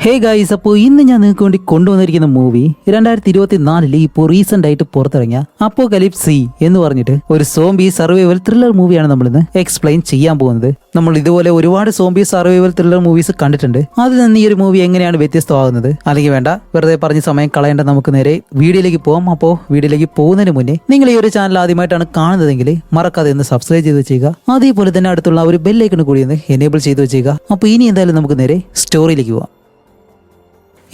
Hey guys, അപ്പോൾ ഇന്ന് ഞാൻ നിങ്ങൾക്ക് വേണ്ടി കൊണ്ടുവന്നിരിക്കുന്ന മൂവി 2024 ഇപ്പോൾ റീസെന്റ് ആയിട്ട് പുറത്തിറങ്ങിയ അപ്പോകലിപ്സി എന്ന് പറഞ്ഞിട്ട് ഒരു സോംബി സർവൈവൽ ത്രില്ലർ മൂവിയാണ് നമ്മളിന്ന് എക്സ്പ്ലെയിൻ ചെയ്യാൻ പോകുന്നത്. നമ്മൾ ഇതുപോലെ ഒരുപാട് സോംബി സർവൈവൽ ത്രില്ലർ മൂവീസ് കണ്ടിട്ടുണ്ട്. അതിൽ നിന്ന് ഈ ഒരു മൂവി എങ്ങനെയാണ് വ്യത്യസ്തമാകുന്നത്? അല്ലെങ്കിൽ വേണ്ട, വെറുതെ പറഞ്ഞ് സമയം കളയേണ്ട, നമുക്ക് നേരെ വീഡിയോയിലേക്ക് പോകാം. അപ്പോൾ വീഡിയോയിലേക്ക് പോകുന്നതിന് മുന്നേ നിങ്ങൾ ഈ ഒരു ചാനൽ ആദ്യമായിട്ടാണ് കാണുന്നതെങ്കിൽ മറക്കാതെ ഒന്ന് സബ്സ്ക്രൈബ് ചെയ്ത് വെച്ചേക്കുക. അതേപോലെ തന്നെ അടുത്തുള്ള ഒരു ബെല്ലൈക്കൺ കൂടി ഒന്ന് എനേബിൾ ചെയ്ത് വെച്ചേക്കുക. അപ്പോൾ ഇനി എന്തായാലും നമുക്ക് നേരെ സ്റ്റോറിയിലേക്ക് പോവാം.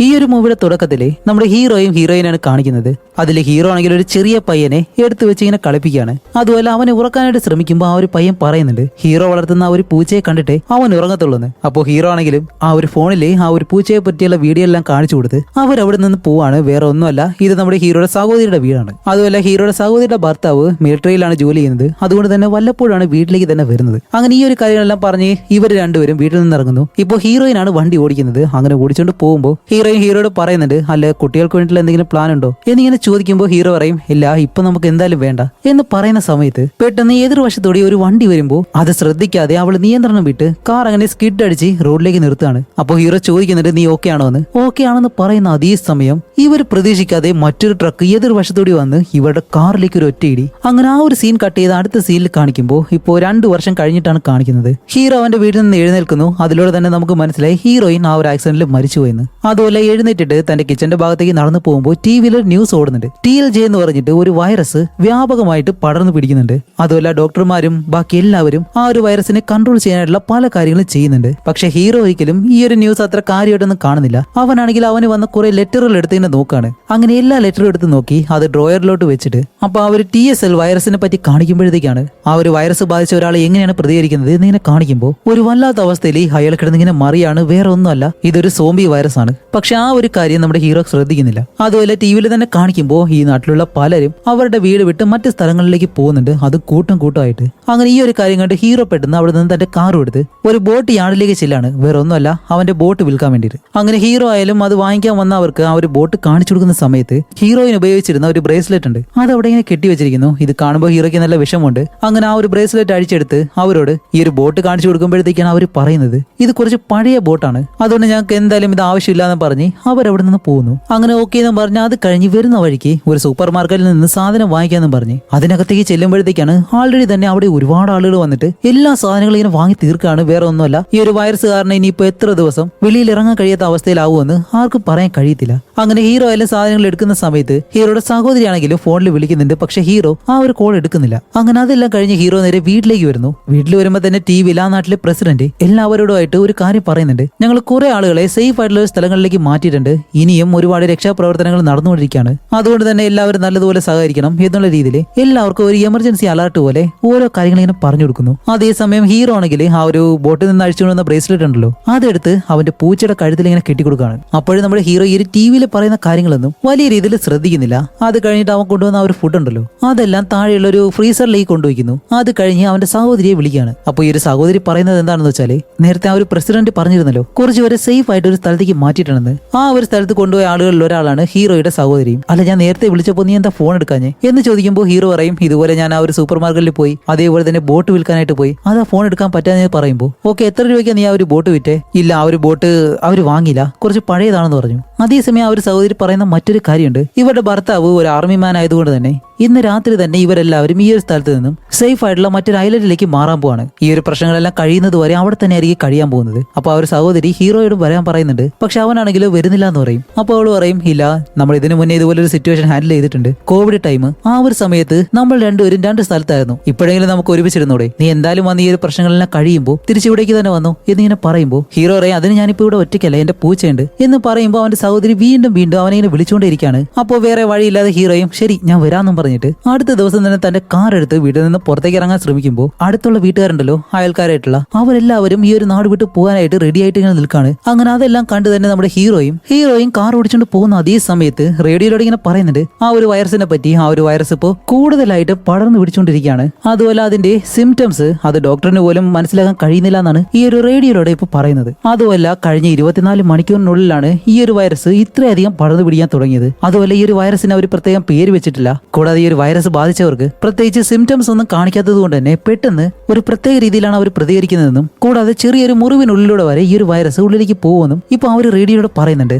ഈ ഒരു മൂവിയുടെ തുടക്കത്തില് നമ്മുടെ ഹീറോയും ഹീറോയിനാണ് കാണിക്കുന്നത്. അതിലെ ഹീറോ ആണെങ്കിൽ ഒരു ചെറിയ പയ്യനെ എടുത്തു വെച്ച് ഇങ്ങനെ കളിപ്പിക്കുകയാണ്. അതുപോലെ അവനെ ഉറക്കാനായിട്ട് ശ്രമിക്കുമ്പോൾ ആ ഒരു പയ്യൻ പറയുന്നുണ്ട് ഹീറോ വളർത്തുന്ന ആ ഒരു പൂച്ചയെ കണ്ടിട്ടേ അവൻ ഉറങ്ങത്തുള്ളൂന്ന്. അപ്പോൾ ഹീറോ ആണെങ്കിലും ആ ഒരു ഫോണില് ആ ഒരു പൂച്ചയെ പറ്റിയുള്ള വീഡിയോ എല്ലാം കാണിച്ചു കൊടുത്ത് അവരവിടെ നിന്ന് പോവാണ്. വേറെ ഒന്നുമല്ല, ഇത് നമ്മുടെ ഹീറോയുടെ സഹോദരിയുടെ വീടാണ്. അതുപോലെ ഹീറോയുടെ സഹോദരിയുടെ ഭർത്താവ് മിലിറ്ററിയിലാണ് ജോലി ചെയ്യുന്നത്. അതുകൊണ്ട് തന്നെ വല്ലപ്പോഴാണ് വീട്ടിലേക്ക് തന്നെ വരുന്നത്. അങ്ങനെ ഈ ഒരു കാര്യങ്ങളെല്ലാം പറഞ്ഞ് ഇവർ രണ്ടുപേരും വീട്ടിൽ നിന്ന് ഇറങ്ങുന്നു. ഇപ്പോൾ ഹീറോയിനാണ് വണ്ടി ഓടിക്കുന്നത്. അങ്ങനെ ഓടിച്ചുകൊണ്ട് പോകുമ്പോൾ ഹീറോയോട് പറയുന്നുണ്ട്, അല്ല കുട്ടികൾക്ക് വേണ്ടിയിട്ടുള്ള എന്തെങ്കിലും പ്ലാൻ ഉണ്ടോ എന്നിങ്ങനെ ചോദിക്കുമ്പോൾ ഹീറോ പറയും, ഇല്ല, ഇപ്പൊ നമുക്ക് എന്തായാലും വേണ്ട എന്ന് പറയുന്ന സമയത്ത് പെട്ടെന്ന് എതിർവശത്തോടെ ഒരു വണ്ടി വരുമ്പോൾ അത് ശ്രദ്ധിക്കാതെ അവൾ നിയന്ത്രണം വിട്ട് കാർ അങ്ങനെ സ്കിഡ് അടിച്ച് റോഡിലേക്ക് നിർത്തുകയാണ്. അപ്പോൾ ഹീറോ ചോദിക്കുന്നുണ്ട്, നീ ഓക്കെ ആണോ എന്ന്. ഓക്കെ ആണെന്ന് പറയുന്ന അതേ സമയം ഇവർ പ്രതീക്ഷിക്കാതെ മറ്റൊരു ട്രക്ക് എതിർവശത്തോടെ വന്ന് ഇവരുടെ കാറിലേക്ക് ഒരു ഒറ്റയിടി. അങ്ങനെ ആ ഒരു സീൻ കട്ട് ചെയ്ത് അടുത്ത സീനിൽ കാണിക്കുമ്പോൾ ഇപ്പോൾ 2 വർഷം കഴിഞ്ഞിട്ടാണ് കാണിക്കുന്നത്. ഹീറോ അവന്റെ വീട്ടിൽ നിന്ന് എഴുന്നേൽക്കുന്നു. അതിലൂടെ തന്നെ നമുക്ക് മനസ്സിലായി ഹീറോയിൻ ആ ഒരു ആക്സിഡന്റിൽ മരിച്ചുപോയെന്ന്. അതുപോലെ എഴുന്നേറ്റിട്ട് തന്റെ കിച്ചന്റെ ഭാഗത്തേക്ക് നടന്നു പോകുമ്പോൾ ടിവിയിൽ ഒരു ന്യൂസ് ഓടുന്നുണ്ട്. TLJ എന്ന് പറഞ്ഞിട്ട് ഒരു വൈറസ് വ്യാപകമായിട്ട് പടർന്നു പിടിക്കുന്നുണ്ട്. അതുപോലെ ഡോക്ടർമാരും ബാക്കി എല്ലാവരും ആ ഒരു വൈറസിനെ കൺട്രോൾ ചെയ്യാനായിട്ടുള്ള പല കാര്യങ്ങളും ചെയ്യുന്നുണ്ട്. പക്ഷെ ഹീറോ ഒരിക്കലും ഈ ഒരു ന്യൂസ് അത്ര കാര്യമായിട്ടൊന്നും കാണുന്നില്ല. അവനാണെങ്കിൽ അവന് വന്ന കുറെ ലെറ്ററുകൾ എടുത്ത് ഇങ്ങനെ നോക്കാണ്. അങ്ങനെ എല്ലാ ലെറ്ററും എടുത്ത് നോക്കി അത് ഡ്രോയറിലോട്ട് വെച്ചിട്ട് അപ്പൊ ആ ഒരു TSL വൈറസിനെ പറ്റി കാണിക്കുമ്പോഴത്തേക്കാണ് ആ ഒരു വൈറസ് ബാധിച്ച ഒരാളെ എങ്ങനെയാണ് പ്രതികരിക്കുന്നത് എന്നിങ്ങനെ കാണിക്കുമ്പോൾ ഒരു വല്ലാത്ത അവസ്ഥയിൽ അയാൾ കിടന്നിങ്ങനെ മറിയാണ്. വേറെ ഒന്നുമല്ല, ഇതൊരു സോംബി വൈറസ് ആണ്. പക്ഷെ ആ ഒരു കാര്യം നമ്മുടെ ഹീറോ ശ്രദ്ധിക്കുന്നില്ല. അതുപോലെ ടിവിയിൽ തന്നെ കാണിക്കുമ്പോൾ ഈ നാട്ടിലുള്ള പലരും അവരുടെ വീട് വിട്ട് മറ്റു സ്ഥലങ്ങളിലേക്ക് പോകുന്നുണ്ട്, അത് കൂട്ടം കൂട്ടമായിട്ട്. അങ്ങനെ ഈ ഒരു കാര്യം കണ്ട് ഹീറോ പെട്ടെന്ന് അവിടെ നിന്ന് തന്റെ കാർ എടുത്ത് ഒരു ബോട്ട് യാർഡിലേക്ക് ചെല്ലാണ്. വേറെ ഒന്നുമല്ല, അവന്റെ ബോട്ട് വിൽക്കാൻ വേണ്ടിയിട്ട്. അങ്ങനെ ഹീറോ ആയാലും അത് വാങ്ങിക്കാൻ വന്നവർക്ക് ആ ഒരു ബോട്ട് കാണിച്ചു കൊടുക്കുന്ന സമയത്ത് ഹീറോയിന് ഉപയോഗിച്ചിരുന്ന ഒരു ബ്രേസ്ലെറ്റ് ഉണ്ട്, അത് അവിടെ ഇങ്ങനെ കെട്ടിവെച്ചിരിക്കുന്നു. ഇത് കാണുമ്പോൾ ഹീറോയ്ക്ക് നല്ല വിഷമമുണ്ട്. അങ്ങനെ ആ ഒരു ബ്രേസ്ലെറ്റ് അടിച്ചെടുത്ത് അവരോട് ഈ ഒരു ബോട്ട് കാണിച്ചു കൊടുക്കുമ്പോഴത്തേക്കാണ് അവർ പറയുന്നത് ഇത് കുറച്ച് പഴയ ബോട്ടാണ്, അതുകൊണ്ട് ഞങ്ങൾക്ക് എന്തായാലും ഇത് ആവശ്യമില്ല എന്ന് പറഞ്ഞ് അവരവിടെ നിന്ന് പോകുന്നു. അങ്ങനെ ഓക്കെ എന്ന് പറഞ്ഞാൽ അത് കഴിഞ്ഞ് വരുന്ന വഴിക്ക് ഒരു സൂപ്പർ മാർക്കറ്റിൽ നിന്ന് സാധനം വാങ്ങിക്കാന്ന് പറഞ്ഞ് അതിനകത്തേക്ക് ചെല്ലുമ്പോഴത്തേക്കാണ് ആൾറെഡി തന്നെ അവിടെ ഒരുപാട് ആളുകൾ വന്നിട്ട് എല്ലാ സാധനങ്ങളും ഇങ്ങനെ വാങ്ങി തീർക്കാണ്. വേറെ ഒന്നുമല്ല, ഈ ഒരു വൈറസ് കാരണം ഇനിയിപ്പോ എത്ര ദിവസം വെളിയിൽ ഇറങ്ങാൻ കഴിയാത്ത അവസ്ഥയിലാവുമെന്ന് ആർക്കും പറയാൻ കഴിയത്തില്ല. അങ്ങനെ ഹീറോ എല്ലാം സാധനങ്ങൾ എടുക്കുന്ന സമയത്ത് ഹീറോയുടെ സഹോദരിയാണെങ്കിലും ഫോണിൽ വിളിക്കുന്നുണ്ട്. പക്ഷെ ഹീറോ ആ ഒരു കോൾ എടുക്കുന്നില്ല. അങ്ങനെ അതെല്ലാം കഴിഞ്ഞ് ഹീറോ നേരെ വീട്ടിലേക്ക് വരുന്നു. വീട്ടിൽ വരുമ്പോൾ തന്നെ ടിവിയിൽ ആ നാട്ടിലെ പ്രസിഡന്റ് എല്ലാവരോടുമായിട്ട് ഒരു കാര്യം പറയുന്നുണ്ട്, ഞങ്ങൾ കുറെ ആളുകളെ സേഫ് ആയിട്ടുള്ള സ്ഥലങ്ങളിലേക്ക് മാറ്റിയിട്ടുണ്ട്, ഇനിയും ഒരുപാട് രക്ഷാപ്രവർത്തനങ്ങൾ നടന്നുകൊണ്ടിരിക്കുകയാണ്, അതുകൊണ്ട് തന്നെ എല്ലാവരും നല്ലതുപോലെ സഹകരിക്കണം എന്നുള്ള രീതിയിൽ എല്ലാവർക്കും ഒരു എമർജൻസി അലർട്ട് പോലെ ഓരോ കാര്യങ്ങൾ ഇങ്ങനെ പറഞ്ഞു കൊടുക്കുന്നു. അതേസമയം ഹീറോ ആണെങ്കിൽ ആ ഒരു ബോട്ടിൽ നിന്ന് അഴിച്ചുകൊണ്ടുവന്ന ബ്രേസ്ലെറ്റ് ഉണ്ടല്ലോ, അതെടുത്ത് അവന്റെ പൂച്ചയുടെ കഴുത്തിൽ ഇങ്ങനെ കെട്ടിക്കൊടുക്കുകയാണ്. അപ്പോഴും നമ്മുടെ ഹീറോ ഈ ടിവിയിൽ പറയുന്ന കാര്യങ്ങളൊന്നും വലിയ രീതിയിൽ ശ്രദ്ധിക്കുന്നില്ല. അത് കഴിഞ്ഞിട്ട് അവൻ കൊണ്ടുവന്ന ആ ഒരു ഫുഡ് ഉണ്ടല്ലോ, അതെല്ലാം താഴെയുള്ള ഒരു ഫ്രീസറിലേക്ക് കൊണ്ടുവയ്ക്കുന്നു. അത് കഴിഞ്ഞ് അവന്റെ സഹോദരിയെ വിളിക്കുകയാണ്. അപ്പൊ ഈ ഒരു സഹോദരി പറയുന്നത് എന്താണെന്ന് വെച്ചാല്, നേരത്തെ ആ ഒരു പ്രസിഡന്റ് പറഞ്ഞിരുന്നല്ലോ കുറച്ച് പേരെ സേഫ് ആയിട്ട് ഒരു സ്ഥലത്തേക്ക് മാറ്റിയിട്ടുണ്ടെന്ന്. ആ ഒരു സ്ഥലത്ത് കൊണ്ടുപോയ ആളുകളിൽ ഒരാളാണ് ഹീറോയുടെ സഹോദരിയും. അല്ല, ഞാൻ നേരത്തെ വിളിച്ചപ്പോൾ നീ എന്താ ഫോൺ എടുക്കാഞ്ഞേ എന്ന് ചോദിക്കുമ്പോൾ ഹീറോ പറയും, ഇതുപോലെ ഞാൻ ആ ഒരു സൂപ്പർ മാർക്കറ്റിൽ പോയി, അതേപോലെ തന്നെ ബോട്ട് വിൽക്കാനായിട്ട് പോയി, അതാ ഫോൺ എടുക്കാൻ പറ്റാന്ന് പറയുമ്പോൾ ഓക്കെ, എത്ര രൂപയ്ക്ക് നീ ആ ഒരു ബോട്ട് വിറ്റേ? ഇല്ല, ആ ഒരു ബോട്ട് അവർ വാങ്ങില്ല, കുറച്ച് പഴയതാണെന്ന് പറഞ്ഞു. അതേസമയം ആ ഒരു സഹോദരി പറയുന്ന മറ്റൊരു കാര്യമുണ്ട്, ഇവരുടെ ഭർത്താവ് ഒരു ആർമി മാൻ ആയതുകൊണ്ട് തന്നെ ഇന്ന് രാത്രി തന്നെ ഇവരെല്ലാവരും ഈ ഒരു സ്ഥലത്ത് നിന്നും സേഫ് ആയിട്ടുള്ള മറ്റൊരു ഐലൻഡിലേക്ക് മാറാൻ പോവാണ്. ഈ ഒരു പ്രശ്നങ്ങളെല്ലാം കഴിയുന്നത് വരെ അവിടെ തന്നെ ആയിരിക്കും കഴിയാൻ പോകുന്നത്. അപ്പൊ ആ ഒരു സഹോദരി ഹീറോയോട് വരാൻ പറയുന്നുണ്ട്. പക്ഷെ അവനാണെങ്കിൽ വരുന്നില്ല എന്ന് പറയും. അപ്പൊ അവള് പറയും, ഇല്ല, നമ്മൾ ഇതിനു മുന്നേ ഇതുപോലെ ഒരു സിറ്റുവേഷൻ ഹാൻഡിൽ ചെയ്തിട്ടുണ്ട്, കോവിഡ് ടൈം. ആ ഒരു സമയത്ത് നമ്മൾ രണ്ടുപേരും 2 സ്ഥലത്തായിരുന്നു, ഇപ്പോഴെങ്കിലും നമുക്ക് ഒരുമിച്ചിരുന്നൂടെ, നീ എന്തായാലും വന്ന് ഈ ഒരു പ്രശ്നങ്ങളെല്ലാം കഴിയുമ്പോൾ തിരിച്ചിവിടേക്ക് തന്നെ വന്നു എന്നിങ്ങനെ പറയുമ്പോൾ ഹീറോ പറയും, അതിന് ഞാനിപ്പോ ഇവിടെ ഒറ്റയ്ക്കല്ല, എന്റെ പൂച്ചയുണ്ട് എന്ന് പറയുമ്പോൾ അവന്റെ സഹോദരി വീണ്ടും അവനെ ഇങ്ങനെ വിളിച്ചുകൊണ്ടിരിക്കുകയാണ്. അപ്പോൾ വേറെ വഴിയില്ലാതെ ഹീറോയും ശരി ഞാൻ വരാമെന്നും പറഞ്ഞിട്ട് അടുത്ത ദിവസം തന്നെ തന്റെ കാർ എടുത്ത് വീട്ടിൽ നിന്ന് പുറത്തേക്ക് ഇറങ്ങാൻ ശ്രമിക്കുമ്പോൾ അടുത്തുള്ള വീട്ടുകാരുണ്ടല്ലോ, അയൽക്കാരായിട്ടുള്ള അവരെല്ലാവരും ഈ ഒരു നാട് വിട്ട് പോകാനായിട്ട് റെഡി ആയിട്ട് ഇങ്ങനെ നിൽക്കാണ്. അങ്ങനെ അതെല്ലാം കണ്ടു തന്നെ നമ്മുടെ ഹീറോയും കാർ ഓടിച്ചുകൊണ്ട് പോകുന്ന അതേ സമയത്ത് റേഡിയോയിലൂടെ ഇങ്ങനെ പറയുന്നുണ്ട് ആ ഒരു വൈറസിനെ പറ്റി. ആ ഒരു വൈറസ് ഇപ്പോൾ കൂടുതലായിട്ട് പടർന്നു പിടിച്ചുകൊണ്ടിരിക്കുകയാണ്. അതുപോലെ അതിന്റെ സിംറ്റംസ് അത് ഡോക്ടറിന് പോലും മനസ്സിലാക്കാൻ കഴിയുന്നില്ല എന്നാണ് ഈ ഒരു റേഡിയോയിലൂടെ ഇപ്പൊ പറയുന്നത്. അതുമല്ല, കഴിഞ്ഞ 24 മണിക്കൂറിനുള്ളിലാണ് ഈ ഒരു വൈറസ് വൈറസ് ഇത്രയധികം പടർന്നു പിടിക്കാൻ തുടങ്ങിയത്. അതുപോലെ ഈ ഒരു വൈറസിന് അവർ പ്രത്യേകം പേര് വെച്ചിട്ടില്ല. കൂടാതെ ഈ ഒരു വൈറസ് ബാധിച്ചവർക്ക് പ്രത്യേകിച്ച് സിംറ്റംസ് ഒന്നും കാണിക്കാത്തത് കൊണ്ട് തന്നെ പെട്ടെന്ന് ഒരു പ്രത്യേക രീതിയിലാണ് അവർ പ്രതികരിക്കുന്നതെന്നും കൂടാതെ ചെറിയൊരു മുറിവിനുള്ളിലൂടെ വരെ ഈ ഒരു വൈറസ് ഉള്ളിലേക്ക് പോകുമെന്നും ഇപ്പൊ ആ ഒരു റേഡിയോയോട് പറയുന്നുണ്ട്.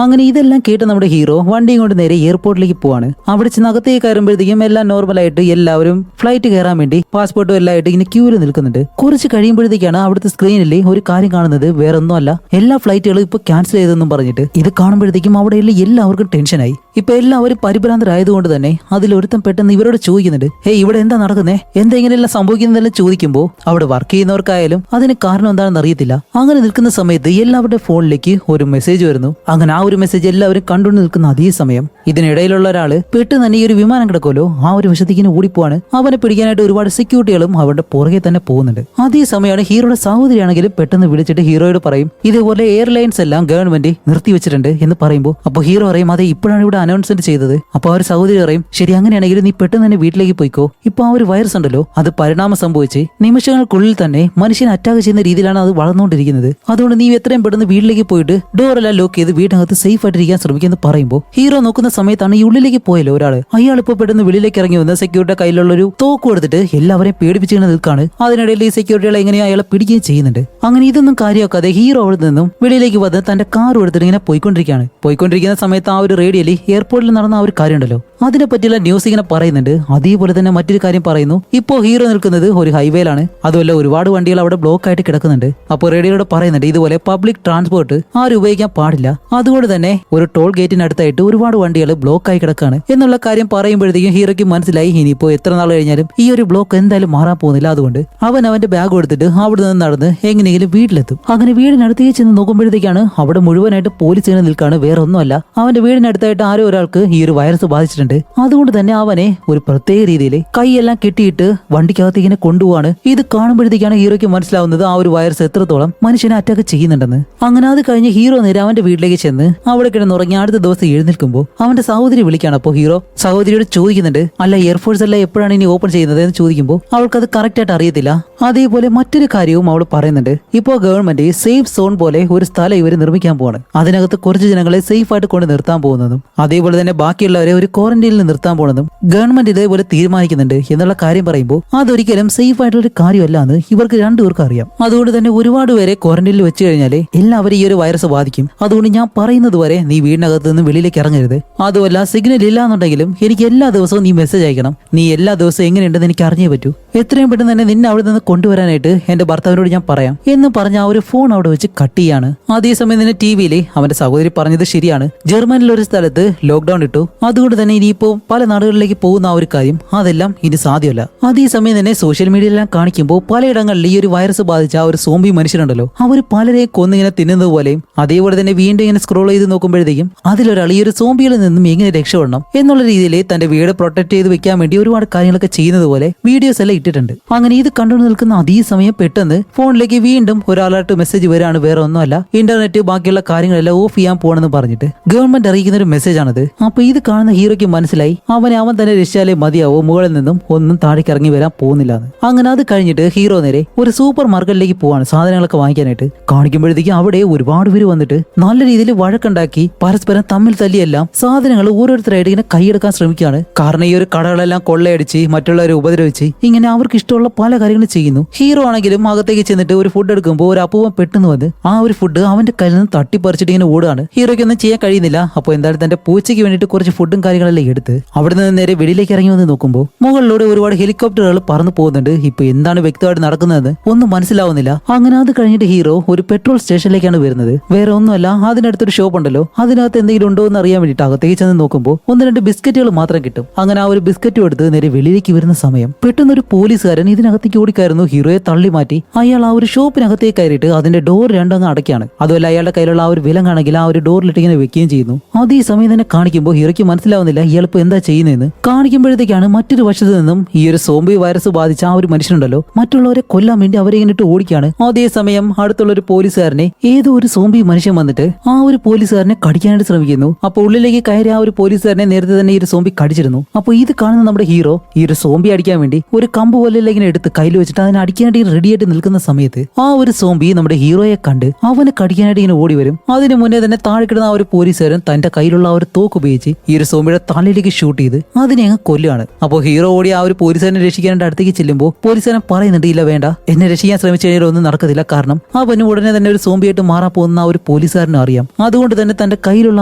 അങ്ങനെ ഇതെല്ലാം കേട്ട് നമ്മുടെ ഹീറോ വണ്ടിയും കൊണ്ട് നേരെ എയർപോർട്ടിലേക്ക് പോവാണ്. അവിടെ ചെന്ന് അകത്തേക്ക് കയറുമ്പോഴത്തേക്കും എല്ലാം നോർമലായിട്ട് എല്ലാവരും ഫ്ലൈറ്റ് കയറാൻ വേണ്ടി പാസ്പോർട്ടും എല്ലാം ആയിട്ട് ഇങ്ങനെ ക്യൂവിൽ നിൽക്കുന്നുണ്ട്. കുറച്ച് കഴിയുമ്പോഴത്തേക്കാണ് അവിടുത്തെ സ്ക്രീനിൽ ഒരു കാര്യം കാണുന്നത്. വേറൊന്നും അല്ല, എല്ലാ ഫ്ലൈറ്റുകളും ഇപ്പൊ ക്യാൻസൽ ചെയ്തെന്നും പറഞ്ഞിട്ട്. ഇത് കാണുമ്പോഴത്തേക്കും അവിടെയുള്ള എല്ലാവർക്കും ടെൻഷനായി. ഇപ്പൊ എല്ലാവരും പരിഭ്രാന്തരായതുകൊണ്ട് തന്നെ അതിലൊരുത്തം പെട്ടെന്ന് ഇവരോട് ചോദിക്കുന്നുണ്ട്, ഇവിടെ എന്താ നടക്കുന്നേ, എന്താ ഇങ്ങനെയെല്ലാം സംഭവിക്കുന്നതെല്ലാം ചോദിക്കുമ്പോൾ അവിടെ വർക്ക് ചെയ്യുന്നവർക്കായാലും അതിന് കാരണം എന്താണെന്ന് അറിയത്തില്ല. അങ്ങനെ നിൽക്കുന്ന സമയത്ത് എല്ലാവരുടെ ഫോണിലേക്ക് ഒരു മെസ്സേജ് വരുന്നു. അങ്ങനെ ആ ഒരു മെസ്സേജ് എല്ലാവരും കണ്ടുകൊണ്ട് നിൽക്കുന്ന അതേ സമയം ഇതിനിടയിലുള്ള ഒരാള് പെട്ടെന്ന് തന്നെ ഈ ഒരു വിമാനം കിടക്കുമല്ലോ ആ ഒരു വശത്തേക്ക് ഓടിപ്പോവാണ്. അവനെ പിടിക്കാനായിട്ട് ഒരുപാട് സെക്യൂരിറ്റികളും അവരുടെ പുറകെ തന്നെ പോകുന്നുണ്ട്. അതേ സമയമാണ് ഹീറോയുടെ സഹോദരിയാണെങ്കിലും പെട്ടെന്ന് വിളിച്ചിട്ട് ഹീറോയോട് പറയും ഇതേപോലെ എയർലൈൻസ് എല്ലാം ഗവൺമെന്റ് നിർത്തിവെച്ചിട്ടുണ്ട് എന്ന് പറയുമ്പോൾ അപ്പോൾ ഹീറോ പറയും അതെ ഇപ്പോഴാണ് ഇവിടെ അനൗൺസ്മെന്റ് ചെയ്തത്. അപ്പോൾ ആ ഒരു സഹോദരി പറയും ശരി അങ്ങനെയാണെങ്കിൽ നീ പെട്ടെന്ന് തന്നെ വീട്ടിലേക്ക് പോയിക്കോ. ഇപ്പൊ ആ ഒരു വൈറസ് ഉണ്ടല്ലോ അത് പരിണാമം സംഭവിച്ച് നിമിഷങ്ങൾക്കുള്ളിൽ തന്നെ മനുഷ്യനെ അറ്റാക്ക് ചെയ്യുന്ന രീതിയിലാണ് അത് വളർന്നുകൊണ്ടിരിക്കുന്നത്. അതുകൊണ്ട് നീ എത്രയും പെട്ടെന്ന് വീട്ടിലേക്ക് പോയിട്ട് ഡോറെല്ലാം ലോക്ക് ചെയ്ത് വീടിനകത്ത് സേഫ് ആയിട്ടിരിക്കാൻ ശ്രമിക്കുമെന്ന് പറയുമ്പോൾ ഹീറോ നോക്കുന്ന സമയത്താണ് ഈ ഉള്ളിലേക്ക് പോയല്ലോ ഒരാള്. അയാൾ ഇപ്പൊ പെട്ടെന്ന് വെളിയിലേക്ക് ഇറങ്ങി വന്ന് സെക്യൂരിറ്റിയുടെ കയ്യിലുള്ള ഒരു തോക്ക് കൊടുത്തിട്ട് എല്ലാവരെയും പേടിപ്പിച്ചു നിൽക്കാണ്. അതിനിടയിൽ ഈ സെക്യൂരിറ്റികളെ എങ്ങനെയാ അയാളെ പിടിക്കുകയും ചെയ്യുന്നുണ്ട്. അങ്ങനെ ഇതൊന്നും കാര്യമാക്കാതെ ഹീറോ അവിടെ നിന്നും വെളിയിലേക്ക് വന്ന് തന്റെ കാർ എടുത്തിട്ട് ഇങ്ങനെ പോയിക്കൊണ്ടിരിക്കുന്ന സമയത്ത് ആ ഒരു റേഡിയോയിൽ എയർപോർട്ടിൽ നടന്ന ആ ഒരു കാര്യം ഉണ്ടല്ലോ അതിനെ പറ്റിയുള്ള ന്യൂസ് ഇങ്ങനെ പറയുന്നുണ്ട്. അതേപോലെ തന്നെ മറ്റൊരു കാര്യം പറയുന്നു. ഇപ്പോ ഹീറോ നിൽക്കുന്നത് ഒരു ഹൈവേയിലാണ്. അതുമല്ല ഒരുപാട് വണ്ടികൾ അവിടെ ബ്ലോക്ക് ആയിട്ട് കിടക്കുന്നുണ്ട്. അപ്പോൾ റേഡിയോയോട് പറയുന്നുണ്ട് ഇതുപോലെ പബ്ലിക് ട്രാൻസ്പോർട്ട് ആരും ഉപയോഗിക്കാൻ പാടില്ല. അതുകൊണ്ട് തന്നെ ഒരു ടോൾ ഗേറ്റിനടുത്തായിട്ട് ഒരുപാട് വണ്ടികൾ ബ്ലോക്ക് ആയി കിടക്കാണ് എന്നുള്ള കാര്യം പറയുമ്പോഴത്തേക്കും ഹീറോയ്ക്ക് മനസ്സിലായി ഇനിയിപ്പോ എത്ര നാൾ കഴിഞ്ഞാലും ഈ ഒരു ബ്ലോക്ക് എന്തായാലും മാറാൻ പോകുന്നില്ല. അതുകൊണ്ട് അവന്റെ ബാഗ് കൊടുത്തിട്ട് അവിടെ നിന്ന് നടന്ന് എങ്ങനെയെങ്കിലും വീട്ടിലെത്തും. അങ്ങനെ വീടിനടുത്തേക്ക് ചെന്ന് നോക്കുമ്പോഴത്തേക്കാണ് അവിടെ മുഴുവനായിട്ട് പോലീസ് ഇങ്ങനെ നിൽക്കാണ്. വേറെ ഒന്നുമല്ല, അവന്റെ വീടിനടുത്തായിട്ട് ആരോ ഒരാൾക്ക് ഈ ഒരു വൈറസ് ബാധിച്ചിട്ടുണ്ട്. അതുകൊണ്ട് തന്നെ അവനെ ഒരു പ്രത്യേക രീതിയിൽ കൈയെല്ലാം കെട്ടിയിട്ട് വണ്ടിക്കകത്ത് ഇങ്ങനെ കൊണ്ടുപോവാണ്. ഇത് കാണുമ്പോഴത്തേക്കാണ് ഹീറോയ്ക്ക് മനസ്സിലാവുന്നത് ആ ഒരു വൈറസ് എത്രത്തോളം മനുഷ്യനെ അറ്റാക്ക് ചെയ്യുന്നുണ്ടെന്ന്. അങ്ങനെ അത് കഴിഞ്ഞ് ഹീറോ നേരെ അവന്റെ വീട്ടിലേക്ക് ചെന്ന് അവിടെ കിടന്നുറങ്ങി അടുത്ത ദിവസം എഴുന്നേൽക്കുമ്പോൾ അവന്റെ സഹോദരി വിളിക്കാണ്. അപ്പോൾ ഹീറോ സഹോദരിയോട് ചോദിക്കുന്നുണ്ട് അല്ല എയർഫോഴ്സ് എല്ലാം എപ്പോഴാണ് ഇനി ഓപ്പൺ ചെയ്യുന്നത് എന്ന് ചോദിക്കുമ്പോൾ അവൾക്കത് കറക്റ്റ് ആയിട്ട് അറിയത്തില്ല. അതേപോലെ മറ്റൊരു കാര്യവും അവൾ പറയുന്നുണ്ട്. ഇപ്പോ ഗവൺമെന്റ് സേഫ് സോൺ പോലെ ഒരു സ്ഥലം ഇവർ നിർമ്മിക്കാൻ പോവാണ്. അതിനകത്ത് കുറച്ച് ജനങ്ങളെ സേഫ് ആയിട്ട് കൊണ്ട് നിർത്താൻ പോകുന്നതും അതേപോലെ തന്നെ ബാക്കിയുള്ളവരെ ഒരു ക്വാറന്റൈനിൽ നിർത്താൻ പോകുന്നതും ഗവൺമെന്റ് ഇതേപോലെ തീരുമാനിക്കുന്നുണ്ട് എന്നുള്ള കാര്യം പറയുമ്പോൾ അതൊരിക്കലും സേഫ് ആയിട്ടുള്ള ഒരു കാര്യമല്ല എന്ന് ഇവർക്ക് രണ്ടുപേർക്കും അറിയാം. അതുകൊണ്ട് തന്നെ ഒരുപാട് പേരെ ക്വാറന്റൈനിൽ വെച്ച് കഴിഞ്ഞാല് എല്ലാവരും ഈ ഒരു വൈറസ് ബാധിക്കും. അതുകൊണ്ട് ഞാൻ പറയുന്നത് വരെ നീ വീടിനകത്ത് നിന്ന് വെളിയിലേക്ക് ഇറങ്ങരുത്. അതുമല്ല സിഗ്നൽ ഇല്ലാന്നുണ്ടെങ്കിലും എനിക്ക് എല്ലാ ദിവസവും നീ മെസ്സേജ് അയക്കണം. നീ എല്ലാ ദിവസവും എങ്ങനെയുണ്ടെന്ന് എനിക്ക് അറിഞ്ഞേ പറ്റൂ. എത്രയും പെട്ടെന്ന് തന്നെ നിന്നെ അവിടെ നിന്ന് കൊണ്ടുവരാനായിട്ട് എന്റെ ഭർത്താവിനോട് ഞാൻ പറയാം എന്ന് പറഞ്ഞ ആ ഒരു ഫോൺ അവിടെ വെച്ച് കട്ട് ചെയ്യാണ്. അതേസമയം തന്നെ ടിവിയിൽ അവന്റെ സഹോദരി പറഞ്ഞത് ശരിയാണ്. ജർമ്മനിൽ ഒരു സ്ഥലത്ത് ലോക്ക്ഡൌൺ ഇട്ടു. അതുകൊണ്ട് തന്നെ ഇനിയിപ്പോ പല നാടുകളിലേക്ക് പോകുന്ന ആ ഒരു കാര്യം അതെല്ലാം ഇനി സാധ്യമല്ല. അതേസമയം തന്നെ സോഷ്യൽ മീഡിയയിലെല്ലാം കാണിക്കുമ്പോൾ പലയിടങ്ങളിൽ ഈ ഒരു വൈറസ് ബാധിച്ച ആ ഒരു സോംബി മനുഷ്യരുണ്ടല്ലോ അവർ പലരെ കൊന്നിങ്ങനെ തിന്നുന്നത് പോലെയും അതേപോലെ തന്നെ വീണ്ടും ഇങ്ങനെ സ്ക്രോൾ ചെയ്ത് നോക്കുമ്പോഴത്തേക്കും അതിലൊരാൾ ഈ ഒരു സോംബിയിൽ നിന്നും എങ്ങനെ രക്ഷപ്പെടണം എന്നുള്ള രീതിയിൽ തന്റെ വീട് പ്രൊട്ടക്ട് ചെയ്ത് വെക്കാൻ വേണ്ടി ഒരുപാട് കാര്യങ്ങളൊക്കെ ചെയ്യുന്നത് പോലെ വീഡിയോസ് എല്ലാം ഇട്ടിട്ടുണ്ട്. അങ്ങനെ ഇത് കണ്ടു നിൽക്കുന്ന അതേ സമയം പെട്ടെന്ന് ഫോണിലേക്ക് വീണ്ടും ഒരു അലർട്ട് മെസ്സേജ് വരാണ്. വേറെ ഒന്നുമല്ല, ഇന്റർനെറ്റ് ബാക്കിയുള്ള കാര്യങ്ങളെല്ലാം ഓഫ് ചെയ്യാൻ പോകണമെന്ന് പറഞ്ഞിട്ട് ഗവൺമെന്റ് അറിയിക്കുന്ന ഒരു മെസ്സേജ് ആണത്. അപ്പൊ ഇത് കാണുന്ന ഹീറോയ്ക്ക് മനസ്സിലായി അവൻ തന്നെ രക്ഷിച്ചാലേ മതിയാവോ, മുകളിൽ നിന്നും ഒന്നും താഴേക്ക് ഇറങ്ങി വരാൻ പോകുന്നില്ലാന്ന്. അങ്ങനെ അത് കഴിഞ്ഞിട്ട് ഹീറോ നേരെ ഒരു സൂപ്പർ മാർക്കറ്റിലേക്ക് പോവാണ് സാധനങ്ങളൊക്കെ വാങ്ങിക്കാനായിട്ട്. കാണിക്കുമ്പോഴത്തേക്കും അവിടെ ഒരുപാട് പേര് വന്നിട്ട് നല്ല രീതിയിൽ വഴക്കുണ്ടാക്കി പരസ്പരം തമ്മിൽ തല്ലിയെല്ലാം സാധനങ്ങൾ ഓരോരുത്തരായിട്ട് ഇങ്ങനെ കൈയെടുക്കാൻ ശ്രമിക്കുകയാണ്. കാരണം ഈ ഒരു കടകളെല്ലാം കൊള്ളയടിച്ച് മറ്റുള്ളവരെ ഉപദ്രവിച്ച് ഇങ്ങനെ അവർക്ക് ഇഷ്ടമുള്ള പല കാര്യങ്ങളും ചെയ്യുന്നു. ഹീറോ ആണെങ്കിലും അകത്തേക്ക് ചെന്നിട്ട് ഒരു ഫുഡ് എടുക്കുമ്പോൾ ഒരു അപ്പൂവൻ പെട്ടെന്ന് വന്ന് ആ ഒരു ഫുഡ് അവന്റെ കയ്യിൽ നിന്ന് തട്ടിപ്പറിച്ചിട്ട് ഇങ്ങനെ ഓടുകയാണ്. ഹീറോയ്ക്കൊന്നും ചെയ്യാൻ കഴിയുന്നില്ല. അപ്പോൾ എന്തായാലും തന്റെ പൂച്ചയ്ക്ക് വേണ്ടിയിട്ട് കുറച്ച് ഫുഡും കാര്യങ്ങളെല്ലാം എടുത്ത് അവിടെ നിന്ന് നേരെ വെളിയിലേക്ക് ഇറങ്ങി വന്ന് നോക്കുമ്പോൾ മുകളിലൂടെ ഒരുപാട് ഹെലികോപ്റ്ററുകൾ പറന്നു പോകുന്നുണ്ട്. ഇപ്പൊ എന്താണ് വ്യക്തമായിട്ട് നടക്കുന്നതെന്ന് ഒന്നും മനസ്സിലാവുന്നില്ല. അങ്ങനെ അത് കഴിഞ്ഞിട്ട് ഹീറോ ഒരു പെട്രോൾ സ്റ്റേഷനിലേക്കാണ് വരുന്നത്. വേറെ ഒന്നുമല്ല, അതിനടുത്തൊരു ഷോപ്പ് ഉണ്ടല്ലോ അതിനകത്ത് എന്തെങ്കിലും ഉണ്ടോ എന്ന് അറിയാൻ വേണ്ടിയിട്ട് അകത്തേക്ക് ചെന്ന് നോക്കുമ്പോൾ 1-2 ബിസ്ക്കറ്റുകൾ മാത്രം കിട്ടും. അങ്ങനെ ആ ഒരു ബിസ്ക്കറ്റും എടുത്ത് നേരെ വെളിയിലേക്ക് വരുന്ന സമയം പെട്ടെന്ന് ഒരു പോലീസുകാരൻ ഇതിനകത്തേക്ക് ഓടിക്കായിരുന്നു. ഹീറോയെ തള്ളി മാറ്റി അയാൾ ആ ഒരു ഷോപ്പിനകത്തേക്ക് കയറിയിട്ട് അതിന്റെ ഡോർ രണ്ടങ്ങ് അടയ്ക്കാണ്. അതുമല്ല അയാളുടെ കയ്യിലുള്ള ആ ഒരു വിലങ്ങാണെങ്കിൽ ആ ഒരു ഡോറിലിട്ട് ഇങ്ങനെ വെക്കുകയും ചെയ്യുന്നു. അതേ സമയം തന്നെ കാണിക്കുമ്പോൾ ഹീറോയ്ക്ക് മനസ്സിലാവുന്നില്ല ഇയാളിപ്പോ എന്താ ചെയ്യുന്നതെന്ന്. കാണിക്കുമ്പോഴത്തേക്കാണ് മറ്റൊരു വശത്ത് നിന്നും ഈ ഒരു സോംബി വൈറസ് ബാധിച്ച ആ ഒരു മനുഷ്യനുണ്ടല്ലോ മറ്റുള്ളവരെ കൊല്ലാൻ വേണ്ടി അവരെ ഇങ്ങനെ ഓടിക്കാണ്. അതേസമയം അടുത്തുള്ള ഒരു പോലീസുകാരനെ ഏതോ ഒരു സോംബി മനുഷ്യൻ വന്നിട്ട് ആ ഒരു പോലീസുകാരനെ കടിക്കാനായിട്ട് ശ്രമിക്കുന്നു. അപ്പോൾ ഉള്ളിലേക്ക് കയറി ആ ഒരു പോലീസുകാരനെ നേരത്തെ തന്നെ ഈ ഒരു സോംബി കടിച്ചിരുന്നു. അപ്പോൾ ഇത് കാണുന്ന നമ്മുടെ ഹീറോ ഈ ഒരു സോംബി അടിക്കാൻ വേണ്ടി ഒരു കമ്പ് പോലെ ഇങ്ങനെ എടുത്ത് കയ്യിൽ വെച്ചിട്ട് അതിനെ അടിക്കാനായിട്ട് റെഡിയായിട്ട് നിൽക്കുന്ന സമയത്ത് ആ ഒരു സോംബി നമ്മുടെ ഹീറോയെ കണ്ട് അവനെ കടിക്കാനായിട്ട് ഇങ്ങനെ ഓടി വരും. അതിന് മുന്നേ തന്നെ താഴെ കിടന്ന ആ ഒരു പോലീസുകാരൻ തന്റെ കയ്യിലുള്ള ആ ഒരു തോക്ക് ഉപയോഗിച്ച് ഈ ഒരു സോംബിയുടെ തലയിലേക്ക് ഷൂട്ട് ചെയ്ത് അതിനെ അങ്ങ് കൊല്ലുകയാണ്. അപ്പോൾ ഹീറോ ഓടി ആ ഒരു പോലീസുകാരനെ രക്ഷിക്കാനായിട്ട് അടുത്തേക്ക് ചെല്ലുമ്പോൾ പോലീസുകാരൻ പറയുന്നുണ്ട്, ഇല്ല വേണ്ട, എന്നെ രക്ഷിക്കാൻ ശ്രമിച്ചു കഴിഞ്ഞാൽ ഒന്നും നടക്കത്തില്ല. കാരണം അവന് ഉടനെ തന്നെ ഒരു സോംബിയായിട്ട് മാറാൻ പോകുന്ന ആ ഒരു പോലീസുകാരനും അറിയാം. അതുകൊണ്ട് തന്നെ തന്റെ കയ്യിലുള്ള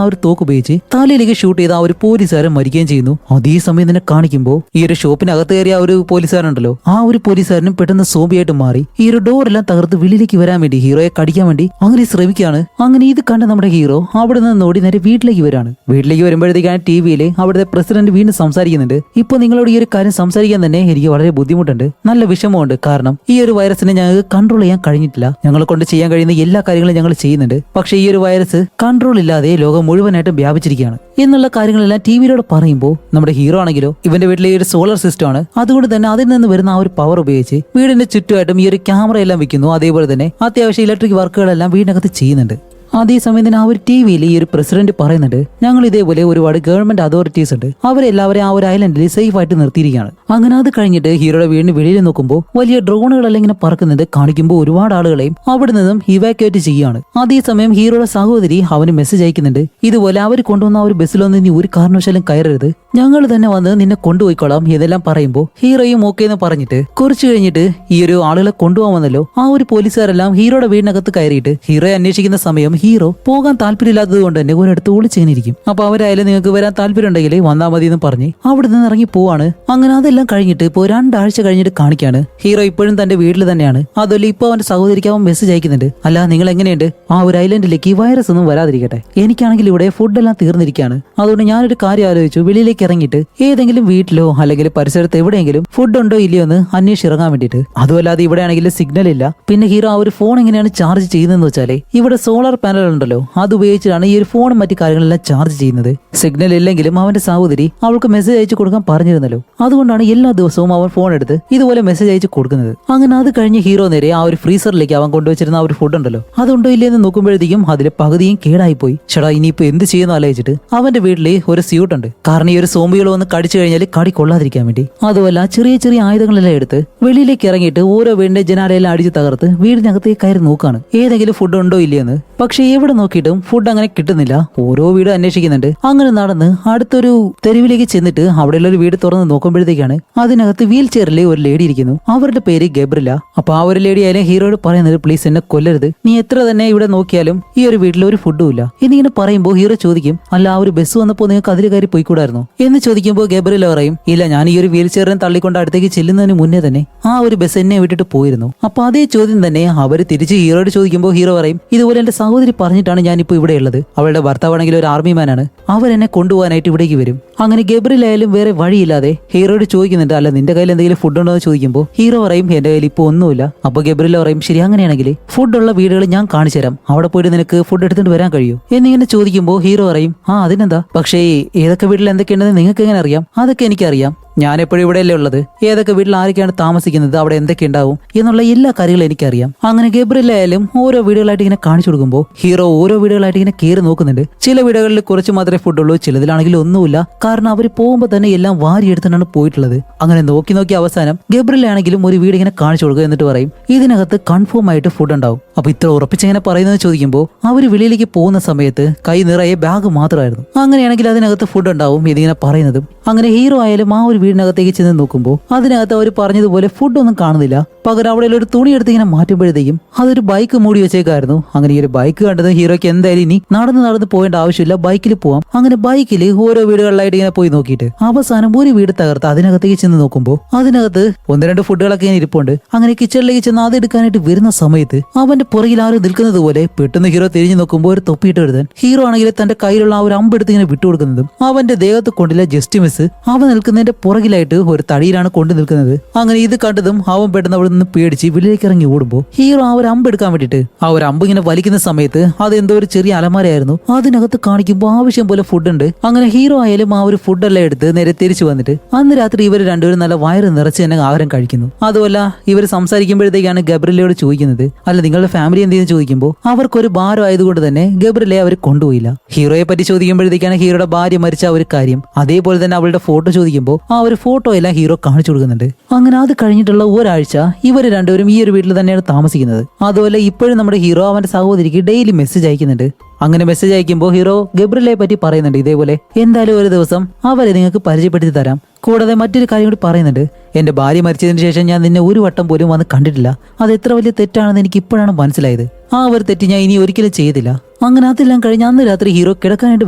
ആ ഒരു തോക്ക് ഉപയോഗിച്ച് തലയിലേക്ക് ഷൂട്ട് ചെയ്ത ആ ഒരു പോലീസുകാരൻ മരിക്കുകയും ചെയ്യുന്നു. അതേസമയം തന്നെ കാണിക്കുമ്പോൾ ഈ ഒരു ഷോപ്പിനകത്ത് കയറിയ ആ ഒരു പോലീസുകാരുണ്ടല്ലോ, ആ ഒരു പോലീസുകാരനും പെട്ടെന്ന് സോംബിയായിട്ട് മാറി ഈ ഒരു ഡോറെല്ലാം തകർത്ത് വെളിയിലേക്ക് വരാൻ വേണ്ടി ഹീറോയെ കടിക്കാൻ വേണ്ടി അങ്ങനെ ശ്രമിക്കുകയാണ്. അങ്ങനെ ഇത് കണ്ട നമ്മുടെ ഹീറോ അവിടെ നിന്ന് ഓടി നേരെ വീട്ടിലേക്ക് വരാണ്. വീട്ടിലേക്ക് വരുമ്പോഴത്തേക്കാണ് ടിവിയിൽ അവിടുത്തെ പ്രസിഡന്റ് വീണ്ടും സംസാരിക്കുന്നുണ്ട്. ഇപ്പൊ നിങ്ങളോട് ഈ ഒരു കാര്യം സംസാരിക്കാൻ തന്നെ എനിക്ക് വളരെ ബുദ്ധിമുട്ടുണ്ട്, നല്ല വിഷമമുണ്ട്. കാരണം ഈ ഒരു വൈറസിനെ ഞങ്ങൾക്ക് കൺട്രോൾ ചെയ്യാൻ കഴിഞ്ഞിട്ടില്ല. ഞങ്ങളെ കൊണ്ട് ചെയ്യാൻ കഴിയുന്ന എല്ലാ കാര്യങ്ങളും ഞങ്ങൾ ചെയ്യുന്നുണ്ട്. പക്ഷേ ഈ ഒരു വൈറസ് കൺട്രോൾ ഇല്ലാതെ ലോകം മുഴുവനായിട്ടും വ്യാപിച്ചിരിക്കുകയാണ് എന്നുള്ള കാര്യങ്ങളെല്ലാം ടിവിയിലൂടെ പറയുമ്പോൾ നമ്മുടെ ഹീറോ ആണെങ്കിലോ ഇവന്റെ വീട്ടിലെ ഈ ഒരു സോളാർ സിസ്റ്റം ആണ്. അതുകൊണ്ട് തന്നെ അതിൽ നിന്ന് വരുന്ന ആ ഒരു പവർ ഉപയോഗിച്ച് വീടിന്റെ ചുറ്റുമായിട്ടും ഈ ഒരു ക്യാമറ എല്ലാം വെക്കുന്നു. അതേപോലെ തന്നെ അത്യാവശ്യം ഇലക്ട്രിക് വർക്കുകളെല്ലാം വീടിനകത്ത് ചെയ്യുന്നുണ്ട്. അതേസമയം തന്നെ ആ ഒരു ടിവിയിൽ ഈ ഒരു പ്രസിഡന്റ് പറയുന്നുണ്ട്, ഞങ്ങൾ ഇതേപോലെ ഒരുപാട് ഗവൺമെന്റ് അതോറിറ്റീസ് ഉണ്ട്, അവരെല്ലാവരെയും ആ ഒരു ഐലൻഡിൽ സേഫ് ആയിട്ട് നിർത്തിയിരിക്കുകയാണ്. അങ്ങനെ അത് കഴിഞ്ഞിട്ട് ഹീറോയുടെ വീടിന് വെളിയിൽ നോക്കുമ്പോൾ വലിയ ഡ്രോണുകളെല്ലാം ഇങ്ങനെ പറക്കുന്നുണ്ട്. കാണിക്കുമ്പോൾ ഒരുപാട് ആളുകളെയും അവിടെ നിന്നും ഇവാക്യുവേറ്റ് ചെയ്യുകയാണ്. അതേസമയം ഹീറോയുടെ സഹോദരി അവന് മെസ്സേജ് അയക്കുന്നുണ്ട്, ഇതുപോലെ അവർ കൊണ്ടുവന്ന ആ ഒരു ബസ്സിലൊന്നും നീ ഒരു കാരണവശാലും കയറരുത്, ഞങ്ങൾ തന്നെ വന്ന് നിന്നെ കൊണ്ടുപോയിക്കോളാം. ഇതെല്ലാം പറയുമ്പോൾ ഹീറോയും ഓക്കെ എന്ന് പറഞ്ഞിട്ട് കുറച്ചു കഴിഞ്ഞിട്ട് ഈ ഒരു ആളുകളെ കൊണ്ടുപോകാൻ വന്നല്ലോ ആ ഒരു പോലീസുകാരെല്ലാം ഹീറോയുടെ വീടിനകത്ത് കയറിയിട്ട് ഹീറോയെ അന്വേഷിക്കുന്ന സമയം ഹീറോ പോകാൻ താല്പര്യമില്ലാത്തത് കൊണ്ട് തന്നെ ഒരിടത്ത് ഒളിച്ചിരിക്കും. അപ്പൊ അവരായാലും നിങ്ങൾക്ക് വരാൻ താല്പര്യം ഉണ്ടെങ്കിൽ വന്നാൽ മതി എന്ന് പറഞ്ഞ് അവിടെ നിന്ന് ഇറങ്ങി പോവാണ്. അങ്ങനെ അതെല്ലാം കഴിഞ്ഞിട്ട് ഇപ്പോ 2 ആഴ്ച കഴിഞ്ഞിട്ട് കാണിക്കാണ് ഹീറോ ഇപ്പോഴും തന്റെ വീട്ടിൽ തന്നെയാണ്. അതുപോലെ ഇപ്പൊ അവന്റെ സഹോദരിക്ക് അവൻ മെസ്സേജ് അയക്കുന്നുണ്ട്, അല്ല നിങ്ങൾ എങ്ങനെയുണ്ട്, ആ ഒരു ഐലൻഡിലേക്ക് വൈറസ് ഒന്നും വരാതിരിക്കട്ടെ, എനിക്കാണെങ്കിൽ ഇവിടെ ഫുഡെല്ലാം തീർന്നിരിക്കുകയാണ്. അതുകൊണ്ട് ഞാനൊരു കാര്യം ആലോചിച്ചു, വെളിയിലേക്ക് ഇറങ്ങിയിട്ട് ഏതെങ്കിലും വീട്ടിലോ അല്ലെങ്കിൽ പരിസരത്ത് എവിടെയെങ്കിലും ഫുഡ് ഉണ്ടോ ഇല്ലയോ എന്ന് അന്വേഷിച്ചിറങ്ങാൻ വേണ്ടിയിട്ട്. അതുമല്ലാതെ ഇവിടെ ആണെങ്കിൽ സിഗ്നൽ ഇല്ല. പിന്നെ ഹീറോ ആ ഒരു ഫോൺ എങ്ങനെയാണ് ചാർജ് ചെയ്യുന്നതെന്ന് വെച്ചാലേ ഇവിടെ സോളാർ പാനൽ ഉണ്ടല്ലോ, അത് ഉപയോഗിച്ചിട്ടാണ് ഈ ഒരു ഫോണും മറ്റു കാര്യങ്ങളെല്ലാം ചാർജ് ചെയ്യുന്നത്. സിഗ്നൽ ഇല്ലെങ്കിലും അവന്റെ സഹോദരി അവൾക്ക് മെസ്സേജ് അയച്ചു കൊടുക്കാൻ പറഞ്ഞിരുന്നല്ലോ. അതുകൊണ്ടാണ് എല്ലാ ദിവസവും അവൻ ഫോൺ എടുത്ത് ഇതുപോലെ മെസ്സേജ് അയച്ചു കൊടുക്കുന്നത്. അങ്ങനെ അത് കഴിഞ്ഞ് ഹീറോ നേരെ ആ ഒരു ഫ്രീസറിലേക്ക് അവൻ കൊണ്ടുവച്ചിരുന്ന ആ ഒരു ഫുഡ് ഉണ്ടല്ലോ, അതുണ്ടോ ഇല്ലെന്ന് നോക്കുമ്പോഴത്തേക്കും അതിലെ പകുതിയും കേടായി പോയി. ചേട്ടാ ഇനിയിപ്പോ എന്ത് ചെയ്യുന്നു ആലോചിച്ചിട്ട് അവന്റെ വീട്ടിൽ ഒരു സ്യൂട്ട് ഉണ്ട്. കാരണം ഈ ഒരു സോംബികൾ ഒന്ന് കടിച്ചു കഴിഞ്ഞാൽ കടി കൊള്ളാതിരിക്കാൻ വേണ്ടി. അതുമല്ല ചെറിയ ചെറിയ ആയുധങ്ങളെല്ലാം എടുത്ത് വെളിയിലേക്ക് ഇറങ്ങിയിട്ട് ഓരോ വീടിന്റെ ജനാലയെല്ലാം അടിച്ചു തകർത്ത് വീടിനകത്തേക്ക് കയറി നോക്കാണ് ഏതെങ്കിലും ഫുഡ് ഉണ്ടോ ഇല്ലയെന്ന്. പക്ഷെ എവിടെ നോക്കിയിട്ടും ഫുഡ് അങ്ങനെ കിട്ടുന്നില്ല. ഓരോ വീട് അന്വേഷിക്കുന്നുണ്ട്. അങ്ങനെ നടന്ന് അടുത്തൊരു തെരുവിലേക്ക് ചെന്നിട്ട് അവിടെയുള്ള ഒരു വീട് തുറന്ന് നോക്കുമ്പോഴത്തേക്കാണ് അതിനകത്ത് വീൽ ചെയറിലെ ഒരു ലേഡി ഇരിക്കുന്നു. അവരുടെ പേര് ഗബ്രില. അപ്പൊ ആ ഒരു ലേഡി ആയാലും ഹീറോയോട് പറയുന്നത്, പ്ലീസ് എന്നെ കൊല്ലരുത്, നീ എത്ര തന്നെ ഇവിടെ നോക്കിയാലും ഈ ഒരു വീട്ടിൽ ഒരു ഫുഡും ഇല്ല എന്നിങ്ങനെ പറയുമ്പോൾ ഹീറോ ചോദിക്കും, അല്ല ആ ഒരു ബസ് വന്നപ്പോൾ നിങ്ങൾക്ക് അതിൽ കയറി പോയിക്കൂടായിരുന്നു എന്ന് ചോദിക്കുമ്പോൾ ഗബ്രില പറയും, ഇല്ല ഞാൻ ഈ ഒരു വീൽ ചെയറിനെ തള്ളിക്കൊണ്ട് അടുത്തേക്ക് ചെല്ലുന്നതിന് മുന്നേ തന്നെ ആ ഒരു ബസ് എന്നെ വിട്ടിട്ട് പോയിരുന്നു. അപ്പൊ അതേ ചോദ്യം തന്നെ അവര് തിരിച്ച് ഹീറോയോട് ചോദിക്കുമ്പോൾ ഹീറോ പറയും, ഇതുപോലെ എന്റെ സഹോദരി പറഞ്ഞിട്ടാണ് ഞാനിപ്പോ ഇവിടെ ഉള്ളത്. അവളുടെ ഭർത്താവാണെങ്കിൽ ഒരു ആർമിമാനാണ്, അവരെന്നെ കൊണ്ടുപോകാനായിട്ട് ഇവിടേക്ക് വരും. അങ്ങനെ ഗബ്രിലായാലും വേറെ വഴിയില്ലാതെ ഹീറോയോട് ചോദിക്കുന്നുണ്ട്, അല്ല നിന്റെ കയ്യിൽ എന്തെങ്കിലും ഫുഡ് ഉണ്ടോ എന്ന് ചോദിക്കുമ്പോൾ ഹീറോ പറയും, എന്റെ കയ്യിൽ ഇപ്പൊ ഒന്നുമില്ല. അപ്പൊ ഗബ്രില പറയും, ശരി അങ്ങനെയാണെങ്കിൽ ഫുഡുള്ള വീടുകൾ ഞാൻ കാണിച്ചു തരാം, അവിടെ പോയിട്ട് നിനക്ക് ഫുഡ് എടുത്തിട്ട് വരാൻ കഴിയൂ എന്നിങ്ങനെ ചോദിക്കുമ്പോൾ ഹീറോ പറയും, അതിനെന്താ, പക്ഷേ ഏതൊക്കെ വീട്ടിൽ എന്തൊക്കെയുണ്ടെന്ന് നിങ്ങൾക്ക് എങ്ങനെ അറിയാം? അതൊക്കെ എനിക്കറിയാം, ഞാൻ എപ്പോഴും ഇവിടെയല്ലേ ഉള്ളത്, ഏതൊക്കെ വീട്ടിൽ ആരൊക്കെയാണ് താമസിക്കുന്നത്, അവിടെ എന്തൊക്കെ ഉണ്ടാവും എന്നുള്ള എല്ലാ കാര്യങ്ങളും എനിക്കറിയാം. അങ്ങനെ ഗബ്രിലായാലും ഓരോ വീടുകളായിട്ട് ഇങ്ങനെ കാണിച്ചു കൊടുക്കുമ്പോൾ ഹീറോ ഓരോ വീടുകളായിട്ട് ഇങ്ങനെ കയറി നോക്കുന്നുണ്ട്. ചില വീടുകളിൽ കുറച്ച് മാത്രമേ ഫുഡുള്ളൂ, ചിലതിലാണെങ്കിൽ ഒന്നുമില്ല. കാരണം അവർ പോകുമ്പോൾ തന്നെ എല്ലാം വാരിയെടുത്തിട്ടാണ് പോയിട്ടുള്ളത്. അങ്ങനെ നോക്കി നോക്കി അവസാനം ഗബ്രിലാണെങ്കിലും ഒരു വീട് ഇങ്ങനെ കാണിച്ചു കൊടുക്കുക. എന്നിട്ട് പറയും, ഇതിനകത്ത് കൺഫേം ആയിട്ട് ഫുഡ് ഉണ്ടാവും. അപ്പൊ ഇത്ര ഉറപ്പിച്ചെങ്ങനെ പറയുന്നത് ചോദിക്കുമ്പോൾ അവര് വെളിയിലേക്ക് പോകുന്ന സമയത്ത് കൈ നിറയെ ബാഗ് മാത്രമായിരുന്നു. അങ്ങനെയാണെങ്കിൽ അതിനകത്ത് ഫുഡ് ഉണ്ടാവും ഇതിങ്ങനെ പറയുന്നതും. അങ്ങനെ ഹീറോ ആയാലും ആ ഒരു വീടിനകത്തേക്ക് ചെന്ന് നോക്കുമ്പോൾ അതിനകത്ത് അവർ പറഞ്ഞതുപോലെ ഫുഡൊന്നും കാണുന്നില്ല. പകരം അവിടെ ഒരു തുണി എടുത്ത് ഇങ്ങനെ മാറ്റുമ്പോഴത്തേക്കും അതൊരു ബൈക്ക് മൂടി വെച്ചേക്കായിരുന്നു. അങ്ങനെ ഈ ഒരു ബൈക്ക് കണ്ടത് ഹീറോയ്ക്ക് എന്തായാലും ഇനി നടന്ന് പോകേണ്ട ആവശ്യമില്ല, ബൈക്കിൽ പോവാം. അങ്ങനെ ബൈക്കിൽ ഓരോ വീടുകളിലായിട്ട് ഇങ്ങനെ പോയി നോക്കിയിട്ട് അവസാനം ഒരു വീട് തകർത്ത് അതിനകത്തേക്ക് ചെന്ന് നോക്കുമ്പോൾ അതിനകത്ത് 1-2 ഫുഡുകളൊക്കെ ഇങ്ങനെ ഇരിപ്പുണ്ട്. അങ്ങനെ കിച്ചണിലേക്ക് ചെന്ന് അത് എടുക്കാനായിട്ട് വരുന്ന സമയത്ത് അവന്റെ പുറകിൽ ആരും നിൽക്കുന്നത് പോലെ പെട്ടെന്ന് ഹീറോ തിരിഞ്ഞു നോക്കുമ്പോൾ ഒരു തൊപ്പിയിട്ട് എഴുതാൻ ഹീറോ ആണെങ്കിൽ തന്റെ കയ്യിലുള്ള ആ ഒരു അമ്പെടുത്ത് ഇങ്ങനെ വിട്ടുകൊടുക്കുന്നതും അവന്റെ ദേഹത്ത് കൊണ്ടില്ല ജസ്റ്റ് മിസ് അവൻ നിൽക്കുന്നതിന്റെ പുറകിലായിട്ട് ഒരു തടിയിലാണ് കൊണ്ടു നിൽക്കുന്നത്. അങ്ങനെ ഇത് കണ്ടതും അവൻ പെട്ടെന്ന് അവിടെ നിന്ന് പേടിച്ച് വെളിയിലേക്ക് ഇറങ്ങി ഓടുമ്പോൾ ഹീറോ ആ ഒരു അമ്പ് എടുക്കാൻ വേണ്ടിട്ട് ആ ഒരു അമ്പ് ഇങ്ങനെ വലിക്കുന്ന സമയത്ത് അത് എന്തോ ഒരു ചെറിയ അലമാരയായിരുന്നു. അതിനകത്ത് കാണിക്കുമ്പോൾ ആവശ്യം പോലെ ഫുഡ് ഉണ്ട്. അങ്ങനെ ഹീറോ ആയാലും ആ ഒരു ഫുഡെല്ലാം എടുത്ത് നേരെ തിരിച്ചു വന്നിട്ട് അന്ന് രാത്രി ഇവർ രണ്ടുപേരും നല്ല വയറ് നിറച്ച് തന്നെ ആഹാരം കഴിക്കുന്നു. അതുമല്ല ഇവർ സംസാരിക്കുമ്പോഴത്തേക്കാണ് ഗബ്രിയലയോട് ചോദിക്കുന്നത്, അല്ല നിങ്ങളുടെ ഫാമിലി എന്തെന്ന് ചോദിക്കുമ്പോൾ അവർക്കൊരു ഭാരം ആയതുകൊണ്ട് തന്നെ ഗബ്രിയലെ അവർ കൊണ്ടുപോയില്ല. ഹീറോയെ പറ്റി ചോദിക്കുമ്പോഴത്തേക്കാണ് ഹീറോയുടെ ഭാര്യ മരിച്ച ആ ഒരു കാര്യം, അതേപോലെ തന്നെ അവളുടെ ഫോട്ടോ ചോദിക്കുമ്പോൾ ആ ഒരു ഫോട്ടോ എല്ലാം ഹീറോ കാണിച്ചു കൊടുക്കുന്നുണ്ട്. അങ്ങനെ അത് കഴിഞ്ഞിട്ടുള്ള ഒരാഴ്ച ഇവർ രണ്ടുപേരും ഈ ഒരു വീട്ടിൽ തന്നെയാണ് താമസിക്കുന്നത്. അതുപോലെ ഇപ്പോഴും നമ്മുടെ ഹീറോ അവന്റെ സഹോദരിക്ക് ഡെയിലി മെസ്സേജ് അയക്കുന്നുണ്ട്. അങ്ങനെ മെസ്സേജ് അയക്കുമ്പോൾ ഹീറോ ഗബ്രിയലെ പറ്റി പറയുന്നുണ്ട്, ഇതേപോലെ എന്തായാലും ഒരു ദിവസം അവരെ നിങ്ങൾക്ക് പരിചയപ്പെടുത്തി തരാം. കൂടാതെ മറ്റൊരു കാര്യം കൂടി പറയുന്നുണ്ട്, എന്റെ ഭാര്യ മരിച്ചതിന് ശേഷം ഞാൻ നിന്നെ ഒരു വട്ടം പോലും വന്ന് കണ്ടിട്ടില്ല. അത് എത്ര വലിയ തെറ്റാണെന്ന് എനിക്ക് ഇപ്പോഴാണ് മനസ്സിലായത്. ആ ഒരു തെറ്റ് ഞാൻ ഇനി ഒരിക്കലും ചെയ്തില്ല. അങ്ങനെ അതെല്ലാം കഴിഞ്ഞ് അന്ന് രാത്രി ഹീറോ കിടക്കാനായിട്ട്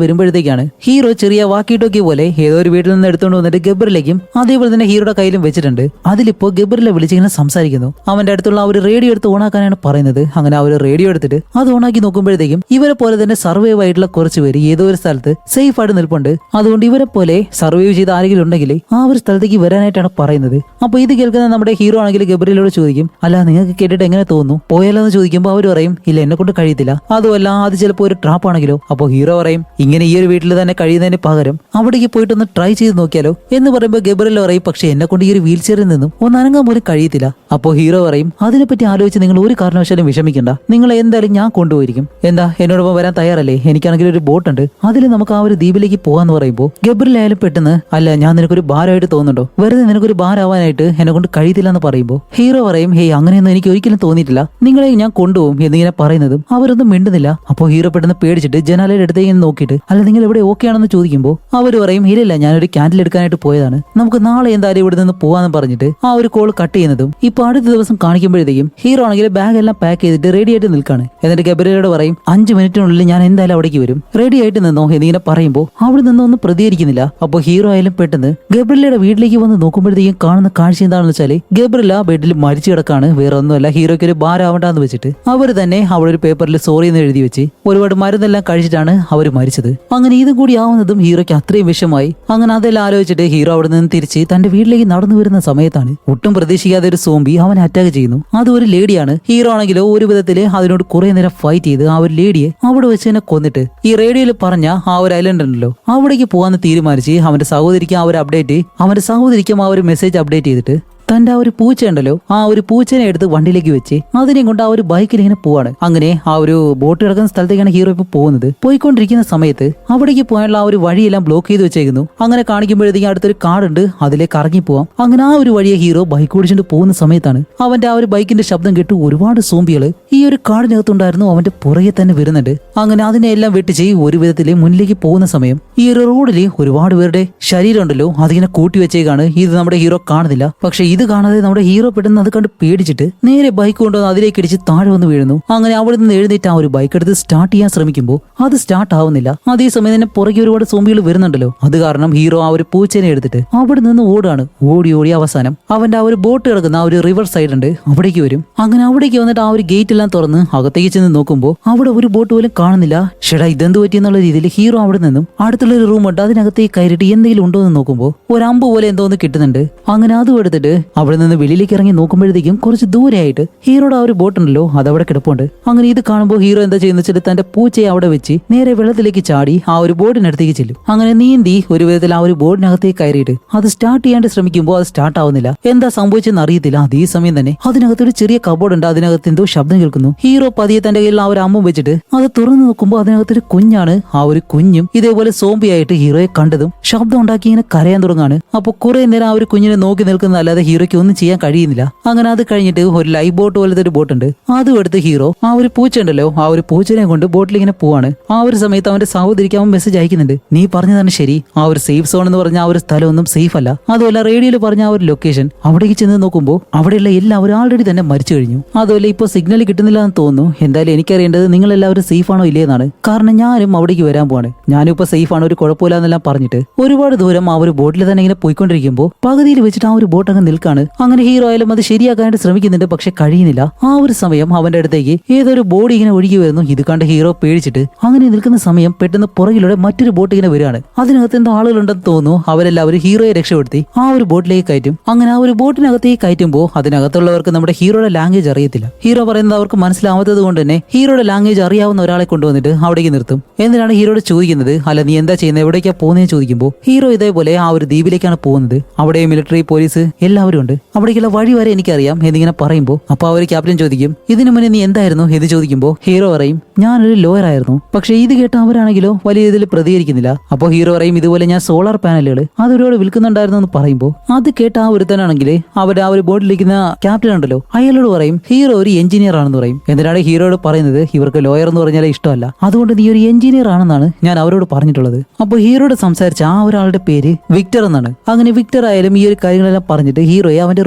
വരുമ്പോഴത്തേക്കാണ് ഹീറോ ചെറിയ വാക്കിട്ടോക്കി പോലെ ഏതോ ഒരു വീട്ടിൽ നിന്ന് എടുത്തുകൊണ്ട് വന്നിട്ട് ഗബ്രിയലേക്കും അതേപോലെ തന്നെ ഹീറോയുടെ കയ്യിലും വെച്ചിട്ടുണ്ട്. അതിലിപ്പോ ഗബ്രിയലെ വിളിച്ചിങ്ങനെ സംസാരിക്കുന്നു. അവന്റെ അടുത്തുള്ള ആ ഒരു റേഡിയോ എടുത്ത് ഓണാക്കാനാണ് പറയുന്നത്. അങ്ങനെ ആ ഒരു റേഡിയോ എടുത്തിട്ട് അത് ഓണാക്കി നോക്കുമ്പോഴത്തേക്കും ഇവരെ പോലെ തന്നെ സർവൈവ് ആയിട്ടുള്ള കുറച്ച് പേര് ഏതോ ഒരു സ്ഥലത്ത് സേഫ് ആയിട്ട് നിൽപ്പുണ്ട്. അതുകൊണ്ട് ഇവരെ പോലെ സർവൈവ് ചെയ്ത ആരെങ്കിലും ഉണ്ടെങ്കിൽ ആ ഒരു സ്ഥലത്തേക്ക് വരാനായിട്ടാണ് പറയുന്നത്. അപ്പൊ ഇത് കേൾക്കുന്ന നമ്മുടെ ഹീറോ ആണെങ്കിൽ ഗബ്രിയലോട് ചോദിക്കും, അല്ല നിങ്ങൾക്ക് കേട്ടിട്ട് എങ്ങനെ തോന്നുന്നു, പോയാലോ എന്ന് ചോദിക്കുമ്പോൾ അവർ പറയും, ഇല്ല എന്നെ കൊണ്ട് കഴിയത്തില്ല, അതുമല്ല അത് ചിലപ്പോൾ ഒരു ട്രാപ്പ് ആണെങ്കിലോ. അപ്പോൾ ഹീറോ പറയും, ഇങ്ങനെ ഈ ഒരു വീട്ടിൽ തന്നെ കഴിയുന്നതിന് പകരം അവിടേക്ക് പോയിട്ടൊന്ന് ട്രൈ ചെയ്ത് നോക്കിയാലോ എന്ന് പറയുമ്പോൾ ഗബ്രിയൽ പറയും, പക്ഷെ എന്നെ കൊണ്ട് ഈ ഒരു വീൽ ചെയറിൽ നിന്നും ഒന്ന് അനങ്ങാൻ പോലും കഴിയത്തില്ല. അപ്പോൾ ഹീറോ പറയും, അതിനെപ്പറ്റി ആലോചിച്ച് നിങ്ങൾ ഒരു കാരണവശാലും വിഷമിക്കണ്ട, നിങ്ങളെ എന്തായാലും ഞാൻ കൊണ്ടുപോയിരിക്കും. എന്താ എന്നോടൊപ്പം വരാൻ തയ്യാറല്ലേ? എനിക്കാണെങ്കിൽ ഒരു ബോട്ട് ഉണ്ട്, അതിൽ നമുക്ക് ആ ഒരു ദ്വീപിലേക്ക് പോകാന്ന് പറയുമ്പോൾ ഗബ്രിയൽ ആയാലും പെട്ടെന്ന്, അല്ല ഞാൻ നിനക്കൊരു ഭാരമായിട്ട് തോന്നുന്നുണ്ടോ, വെറുതെ നിനക്കൊരു ഭാരമാവാനായിട്ട് എന്നെ കൊണ്ട് കഴിയത്തില്ല എന്ന് പറയുമ്പോൾ ഹീറോ പറയും, ഹേയ് അങ്ങനെയൊന്നും എനിക്ക് ഒരിക്കലും തോന്നിയിട്ടില്ല, നിങ്ങളെ ഞാൻ കൊണ്ടുപോകും എന്നിങ്ങനെ പറയുന്നതും അവരൊന്നും മിണ്ടുന്നില്ല. അപ്പോൾ ഹീറോ പെട്ടെന്ന് പേടിച്ചിട്ട് ജനാലയുടെ അടുത്തേക്ക് നോക്കിയിട്ട്, അല്ല നിങ്ങൾ ഇവിടെ ഓക്കെ ആണെന്ന് ചോദിക്കുമ്പോൾ അവർ പറയും, ഇല്ല ഞാനൊരു ക്യാൻഡിൽ എടുക്കാനായിട്ട് പോയതാണ്, നമുക്ക് നാളെ എന്തായാലും ഇവിടെ നിന്ന് പോവാന്ന് പറഞ്ഞിട്ട് ആ ഒരു കോൾ കട്ട് ചെയ്യുന്നതും ഇപ്പൊ അടുത്ത ദിവസം കാണിക്കുമ്പോഴത്തേക്കും ഹീറോ ആണെങ്കിൽ ബാഗ് എല്ലാം പാക്ക് ചെയ്തിട്ട് റെഡി ആയിട്ട് നിൽക്കാണ്. എന്നിട്ട് ഗബ്രിയലോട് പറയും, 5 മിനിറ്റിനുള്ളിൽ ഞാൻ എന്തായാലും അവിടേക്ക് വരും, റെഡി ആയിട്ട് നിന്നോ എന്നിങ്ങനെ പറയുമ്പോൾ അവിടെ നിന്നൊന്നും പ്രതികരിക്കുന്നില്ല. അപ്പോൾ ഹീറോ ആയാലും പെട്ടെന്ന് ഗബ്രിയലയുടെ വീട്ടിലേക്ക് വന്ന് നോക്കുമ്പോഴത്തേക്കും കാണുന്ന കാഴ്ച എന്താണെന്ന് വെച്ചാൽ ഗബ്രിയല ബെഡിൽ മരിച്ചു കിടക്കാണ്. വേറെ ഒന്നുമല്ല, ഹീറോയ്ക്ക് ഒരു ഭാരമാവണ്ടെന്ന് വെച്ചിട്ട് അവർ തന്നെ അവിടെ ഒരു പേപ്പറിൽ സോറി എന്ന് എഴുതി വെച്ച് ഒരുപാട് മരുന്നെല്ലാം കഴിച്ചിട്ടാണ് അവർ മരിച്ചത്. അങ്ങനെ ഇതും കൂടി ആവുന്നതും ഹീറോയ്ക്ക് അത്രയും വിഷമായി. അങ്ങനെ അതെല്ലാം ആലോചിച്ചിട്ട് ഹീറോ അവിടെ നിന്ന് തിരിച്ച് തന്റെ വീട്ടിലേക്ക് നടന്നു വരുന്ന സമയത്താണ് ഒട്ടും പ്രതീക്ഷിക്കാതെ ഒരു സോംബി അവനെ അറ്റാക്ക് ചെയ്യുന്നു. അത് ഒരു ലേഡിയാണ്. ഹീറോ ആണെങ്കിലോ ഒരു വിധത്തില് അതിനോട് കുറെ നേരം ഫൈറ്റ് ചെയ്ത് ആ ഒരു ലേഡിയെ അവിടെ വെച്ച് തന്നെ കൊന്നിട്ട് ഈ റേഡിയോയിൽ പറഞ്ഞ ആ ഒരു ഐലൻഡ് ഉണ്ടല്ലോ അവിടേക്ക് പോകാന്ന് തീരുമാനിച്ച് അവന്റെ സഹോദരിക്കും ആ ഒരു അപ്ഡേറ്റ്, അവന്റെ സഹോദരിക്കും ആ ഒരു മെസ്സേജ് അപ്ഡേറ്റ് ചെയ്തിട്ട് തന്റെ ആ ഒരു പൂച്ച ഉണ്ടല്ലോ ആ ഒരു പൂച്ചനെ എടുത്ത് വണ്ടിയിലേക്ക് വെച്ച് അതിനെയും കൊണ്ട് ആ ഒരു ബൈക്കിൽ ഇങ്ങനെ പോവാണ്. അങ്ങനെ ആ ഒരു ബോട്ട് കിടക്കുന്ന സ്ഥലത്തേക്കാണ് ഹീറോ ഇപ്പൊ പോകുന്നത്. പോയിക്കൊണ്ടിരിക്കുന്ന സമയത്ത് അവിടേക്ക് പോകാനുള്ള ആ ഒരു വഴിയെല്ലാം ബ്ലോക്ക് ചെയ്ത് വെച്ചേക്കുന്നു. അങ്ങനെ കാണിക്കുമ്പോഴത്തേക്കും അടുത്തൊരു കാടുണ്ട്, അതിലേക്ക് ഇറങ്ങി പോവാം. അങ്ങനെ ആ ഒരു വഴിയെ ഹീറോ ബൈക്ക് ഓടിച്ചിട്ട് പോകുന്ന സമയത്താണ് അവന്റെ ആ ഒരു ബൈക്കിന്റെ ശബ്ദം കേട്ട് ഒരുപാട് സോംബികള് ഈ ഒരു കാടിനകത്തുണ്ടായിരുന്നു അവന്റെ പുറകെ തന്നെ വരുന്നുണ്ട്. അങ്ങനെ അതിനെല്ലാം വെട്ടിച്ച് ഒരു വിധത്തില് മുന്നിലേക്ക് പോകുന്ന സമയം ഈ ഒരു റോഡില് ഒരുപാട് പേരുടെ ശരീരം ഉണ്ടല്ലോ അതിങ്ങനെ കൂട്ടി വെച്ചേക്കാണ്. ഇത് നമ്മുടെ ഹീറോ കാണുന്നില്ല. പക്ഷെ ഇത് കാണാതെ നമ്മുടെ ഹീറോ പെട്ടെന്ന് അത് കണ്ട് പേടിച്ചിട്ട് നേരെ ബൈക്ക് കൊണ്ടുവന്ന് അതിലേക്ക് ഇടിച്ച് താഴെ വന്ന് വീഴുന്നു. അങ്ങനെ അവിടെ നിന്ന് എഴുന്നേറ്റ് ആ ഒരു ബൈക്ക് എടുത്ത് സ്റ്റാർട്ട് ചെയ്യാൻ ശ്രമിക്കുമ്പോൾ അത് സ്റ്റാർട്ട് ആവുന്നില്ല. അതേസമയം തന്നെ പുറകെ ഒരുപാട് സോംബികൾ വരുന്നുണ്ടല്ലോ. അത് കാരണം ഹീറോ ആ ഒരു പൂച്ചനെ എടുത്തിട്ട് അവിടെ നിന്ന് ഓടാണ്. ഓടി അവസാനം അവന്റെ ആ ഒരു ബോട്ട് കിടക്കുന്ന ആ ഒരു റിവർ സൈഡ് ഉണ്ട് അവിടേക്ക് വരും. അങ്ങനെ അവിടേക്ക് വന്നിട്ട് ആ ഒരു ഗേറ്റ് എല്ലാം തുറന്ന് അകത്തേക്ക് ചെന്ന് നോക്കുമ്പോൾ അവിടെ ഒരു ബോട്ട് പോലും കാണുന്നില്ല. ഷെടാ ഇതെന്ത് പറ്റിയെന്നുള്ള രീതിയിൽ ഹീറോ അവിടെ നിന്നും അടുത്തുള്ള ഒരു റൂം ഉണ്ട് അതിനകത്തേക്ക് കയറിയിട്ട് എന്തെങ്കിലും ഉണ്ടോ എന്ന് നോക്കുമ്പോൾ ഒരു അമ്പ് പോലെ എന്തോ ഒന്ന് കിട്ടുന്നുണ്ട്. അങ്ങനെ അതും എടുത്തിട്ട് അവിടെ നിന്ന് വെളിയിലേക്ക് ഇറങ്ങി നോക്കുമ്പോഴത്തേക്കും കുറച്ച് ദൂരെയായിട്ട് ഹീറോയുടെ ആ ഒരു ബോട്ട് ഉണ്ടല്ലോ അതവിടെ കിടപ്പുണ്ട്. അങ്ങനെ ഇത് കാണുമ്പോൾ ഹീറോ എന്താ ചെയ്യുന്ന വെച്ചാൽ തന്റെ പൂച്ചയെ അവിടെ വെച്ച് നേരെ വെള്ളത്തിലേക്ക് ചാടി ആ ഒരു ബോട്ടിനടുത്തേക്ക് ചെല്ലും. അങ്ങനെ നീന്തി ഒരു വിധത്തിൽ ആ ഒരു ബോട്ടിനകത്തേക്ക് കയറിയിട്ട് അത് സ്റ്റാർട്ട് ചെയ്യാണ്ട് ശ്രമിക്കുമ്പോൾ അത് സ്റ്റാർട്ട് ആവുന്നില്ല. എന്താ സംഭവിച്ചെന്ന് അറിയത്തില്ല. അതേ സമയം തന്നെ അതിനകത്തൊരു ചെറിയ കബോർഡ് ഉണ്ട്. അതിനകത്ത് എന്തോ ശബ്ദം കേൾക്കുന്നു. ഹീറോ പതിയെ തന്റെ കയ്യിൽ ആ ഒരു അമ്പും വെച്ചിട്ട് അത് തുറന്നു നോക്കുമ്പോൾ അതിനകത്തൊരു കുഞ്ഞാണ്. ആ ഒരു കുഞ്ഞും ഇതേപോലെ സോംബിയായിട്ട് ഹീറോയെ കണ്ടതും ശബ്ദം ഉണ്ടാക്കി ഇങ്ങനെ കരയാൻ തുടങ്ങാണ്. അപ്പൊ കുറെ നേരം ആ ഒരു കുഞ്ഞിനെ നോക്കി നിൽക്കുന്നതല്ലാതെ ഹീറോയ്ക്ക് ഒന്നും ചെയ്യാൻ കഴിയുന്നില്ല. അങ്ങനെ അത് കഴിഞ്ഞിട്ട് ഒരു ലൈഫ് ബോട്ട് പോലത്തെ ഒരു ബോട്ട് ഉണ്ട്. അതും എടുത്ത് ഹീറോ ആ ഒരു പൂച്ച ഉണ്ടല്ലോ ആ ഒരു പൂച്ചനെ കൊണ്ട് ബോട്ടിൽ ഇങ്ങനെ പോവാണ്. ആ ഒരു സമയത്ത് അവന്റെ സഹോദരിക്ക് അവൻ മെസ്സേജ് അയക്കുന്നുണ്ട്, നീ പറഞ്ഞതാണ് ശരി, ആ ഒരു സേഫ് സോൺ എന്ന് പറഞ്ഞ ആ ഒരു സ്ഥലമൊന്നും സേഫ് അല്ല. അതുമല്ല റേഡിയോയിൽ പറഞ്ഞ ആ ഒരു ലൊക്കേഷൻ അവിടേക്ക് ചെന്ന് നോക്കുമ്പോൾ അവിടെയുള്ള എല്ലാവരും ആൾറെഡി തന്നെ മരിച്ചു കഴിഞ്ഞു. അതുമല്ല ഇപ്പൊ സിഗ്നൽ കിട്ടുന്നില്ല എന്ന് തോന്നുന്നു. എന്തായാലും എനിക്കറിയേണ്ടത് നിങ്ങൾ എല്ലാവരും സേഫ് ആണോ ഇല്ലേ എന്നാണ്. കാരണം ഞാനും അവിടേക്ക് വരാൻ പോവാണ്. ഞാനും ഇപ്പൊ സേഫ് ആണ്, ഒരു കുഴപ്പമില്ല എന്നെല്ലാം പറഞ്ഞിട്ട് ഒരുപാട് ദൂരം ആ ഒരു ബോട്ടിൽ തന്നെ ഇങ്ങനെ പോയിക്കൊണ്ടിരിക്കുമ്പോൾ പകുതിയിൽ വെച്ചിട്ട് ആ ഒരു ബോട്ട് അങ്ങ് നിൽക്കാൻ ആണ്. അങ്ങനെ ഹീറോ ആയാലും അത് ശരിയാക്കാനായിട്ട് ശ്രമിക്കുന്നുണ്ട്, പക്ഷെ കഴിയുന്നില്ല. ആ ഒരു സമയം അവന്റെ അടുത്തേക്ക് ഏതൊരു ബോഡി ഇങ്ങനെ ഒഴുകി വരുന്നു. ഇത് കണ്ട് ഹീറോ പേടിച്ചിട്ട് അങ്ങനെ നിൽക്കുന്ന സമയം പെട്ടെന്ന് പുറകിലൂടെ മറ്റൊരു ബോട്ട് ഇങ്ങനെ വരികയാണ്. അതിനകത്ത് എന്തോ ആളുകളുണ്ടെന്ന് തോന്നുന്നു. അവരെല്ലാവരും ഹീറോയെ രക്ഷപ്പെടുത്തി ആ ഒരു ബോട്ടിലേക്ക് കയറ്റും. അങ്ങനെ ആ ഒരു ബോട്ടിനകത്തേക്ക് കയറ്റുമ്പോൾ അതിനകത്തുള്ളവർക്ക് നമ്മുടെ ഹീറോയുടെ ലാംഗ്വേജ് അറിയത്തില്ല. ഹീറോ പറയുന്നത് അവർക്ക് മനസ്സിലാവാത്തത് കൊണ്ട് തന്നെ ഹീറോയുടെ ലാംഗ്വേജ് അറിയാവുന്ന ഒരാളെ കൊണ്ടുവന്നിട്ട് അവിടേക്ക് നിർത്തും. എന്നിട്ടാണ് ഹീറോയോട് ചോദിക്കുന്നത്, അല്ല നീ എന്താ ചെയ്യുന്നത്, എവിടേക്കാ പോകുന്നതെന്ന് ചോദിക്കുമ്പോൾ ഹീറോ ഇതേപോലെ ആ ഒരു ദ്വീപിലേക്കാണ് പോകുന്നത്. അവിടെ മിലിറ്ററി, പോലീസ് എല്ലാവരും ഉണ്ട്. അവിടേക്കുള്ള വഴി വരെ എനിക്കറിയാം എന്നിങ്ങനെ പറയുമ്പോൾ അപ്പൊ ആ ഒരു ക്യാപ്റ്റൻ ചോദിക്കും, ഇതിനു മുന്നേ നീ എന്തായിരുന്നു എന്ന് ചോദിക്കുമ്പോൾ ഹീറോ പറയും, ഞാനൊരു ലോയർ ആയിരുന്നു. പക്ഷെ ഇത് കേട്ട അവരാണെങ്കിലോ വലിയ രീതിയിൽ പ്രതികരിക്കുന്നില്ല. അപ്പൊ ഹീറോ പറയും, ഇതുപോലെ ഞാൻ സോളാർ പാനലുകൾ അതൊരുപാട് വിൽക്കുന്നുണ്ടായിരുന്നു എന്ന് പറയുമ്പോൾ അത് കേട്ട ആ ഒരുത്തനാണെങ്കിൽ അവരുടെ ആ ഒരു ബോർഡിലിരിക്കുന്ന ക്യാപ്റ്റൻ ഉണ്ടല്ലോ അയാളോട് പറയും, ഹീറോ ഒരു എഞ്ചിനീയർ ആണെന്ന് പറയും. എന്നിട്ടാണ് ഹീറോയോട് പറയുന്നത്, ഇവർക്ക് ലോയർ എന്ന് പറഞ്ഞാൽ ഇഷ്ടമല്ല, അതുകൊണ്ട് നീ ഒരു എഞ്ചിനീയർ ആണെന്നാണ് ഞാൻ അവരോട് പറഞ്ഞിട്ടുള്ളത്. അപ്പൊ ഹീറോയോട് സംസാരിച്ച ആ ഒരാളുടെ പേര് വിക്ടർ എന്നാണ്. അങ്ങനെ വിക്ടർ ആയാലും ഈ ഒരു കാര്യങ്ങളെല്ലാം പറഞ്ഞിട്ട് ഹീറോയെ അവന്റെ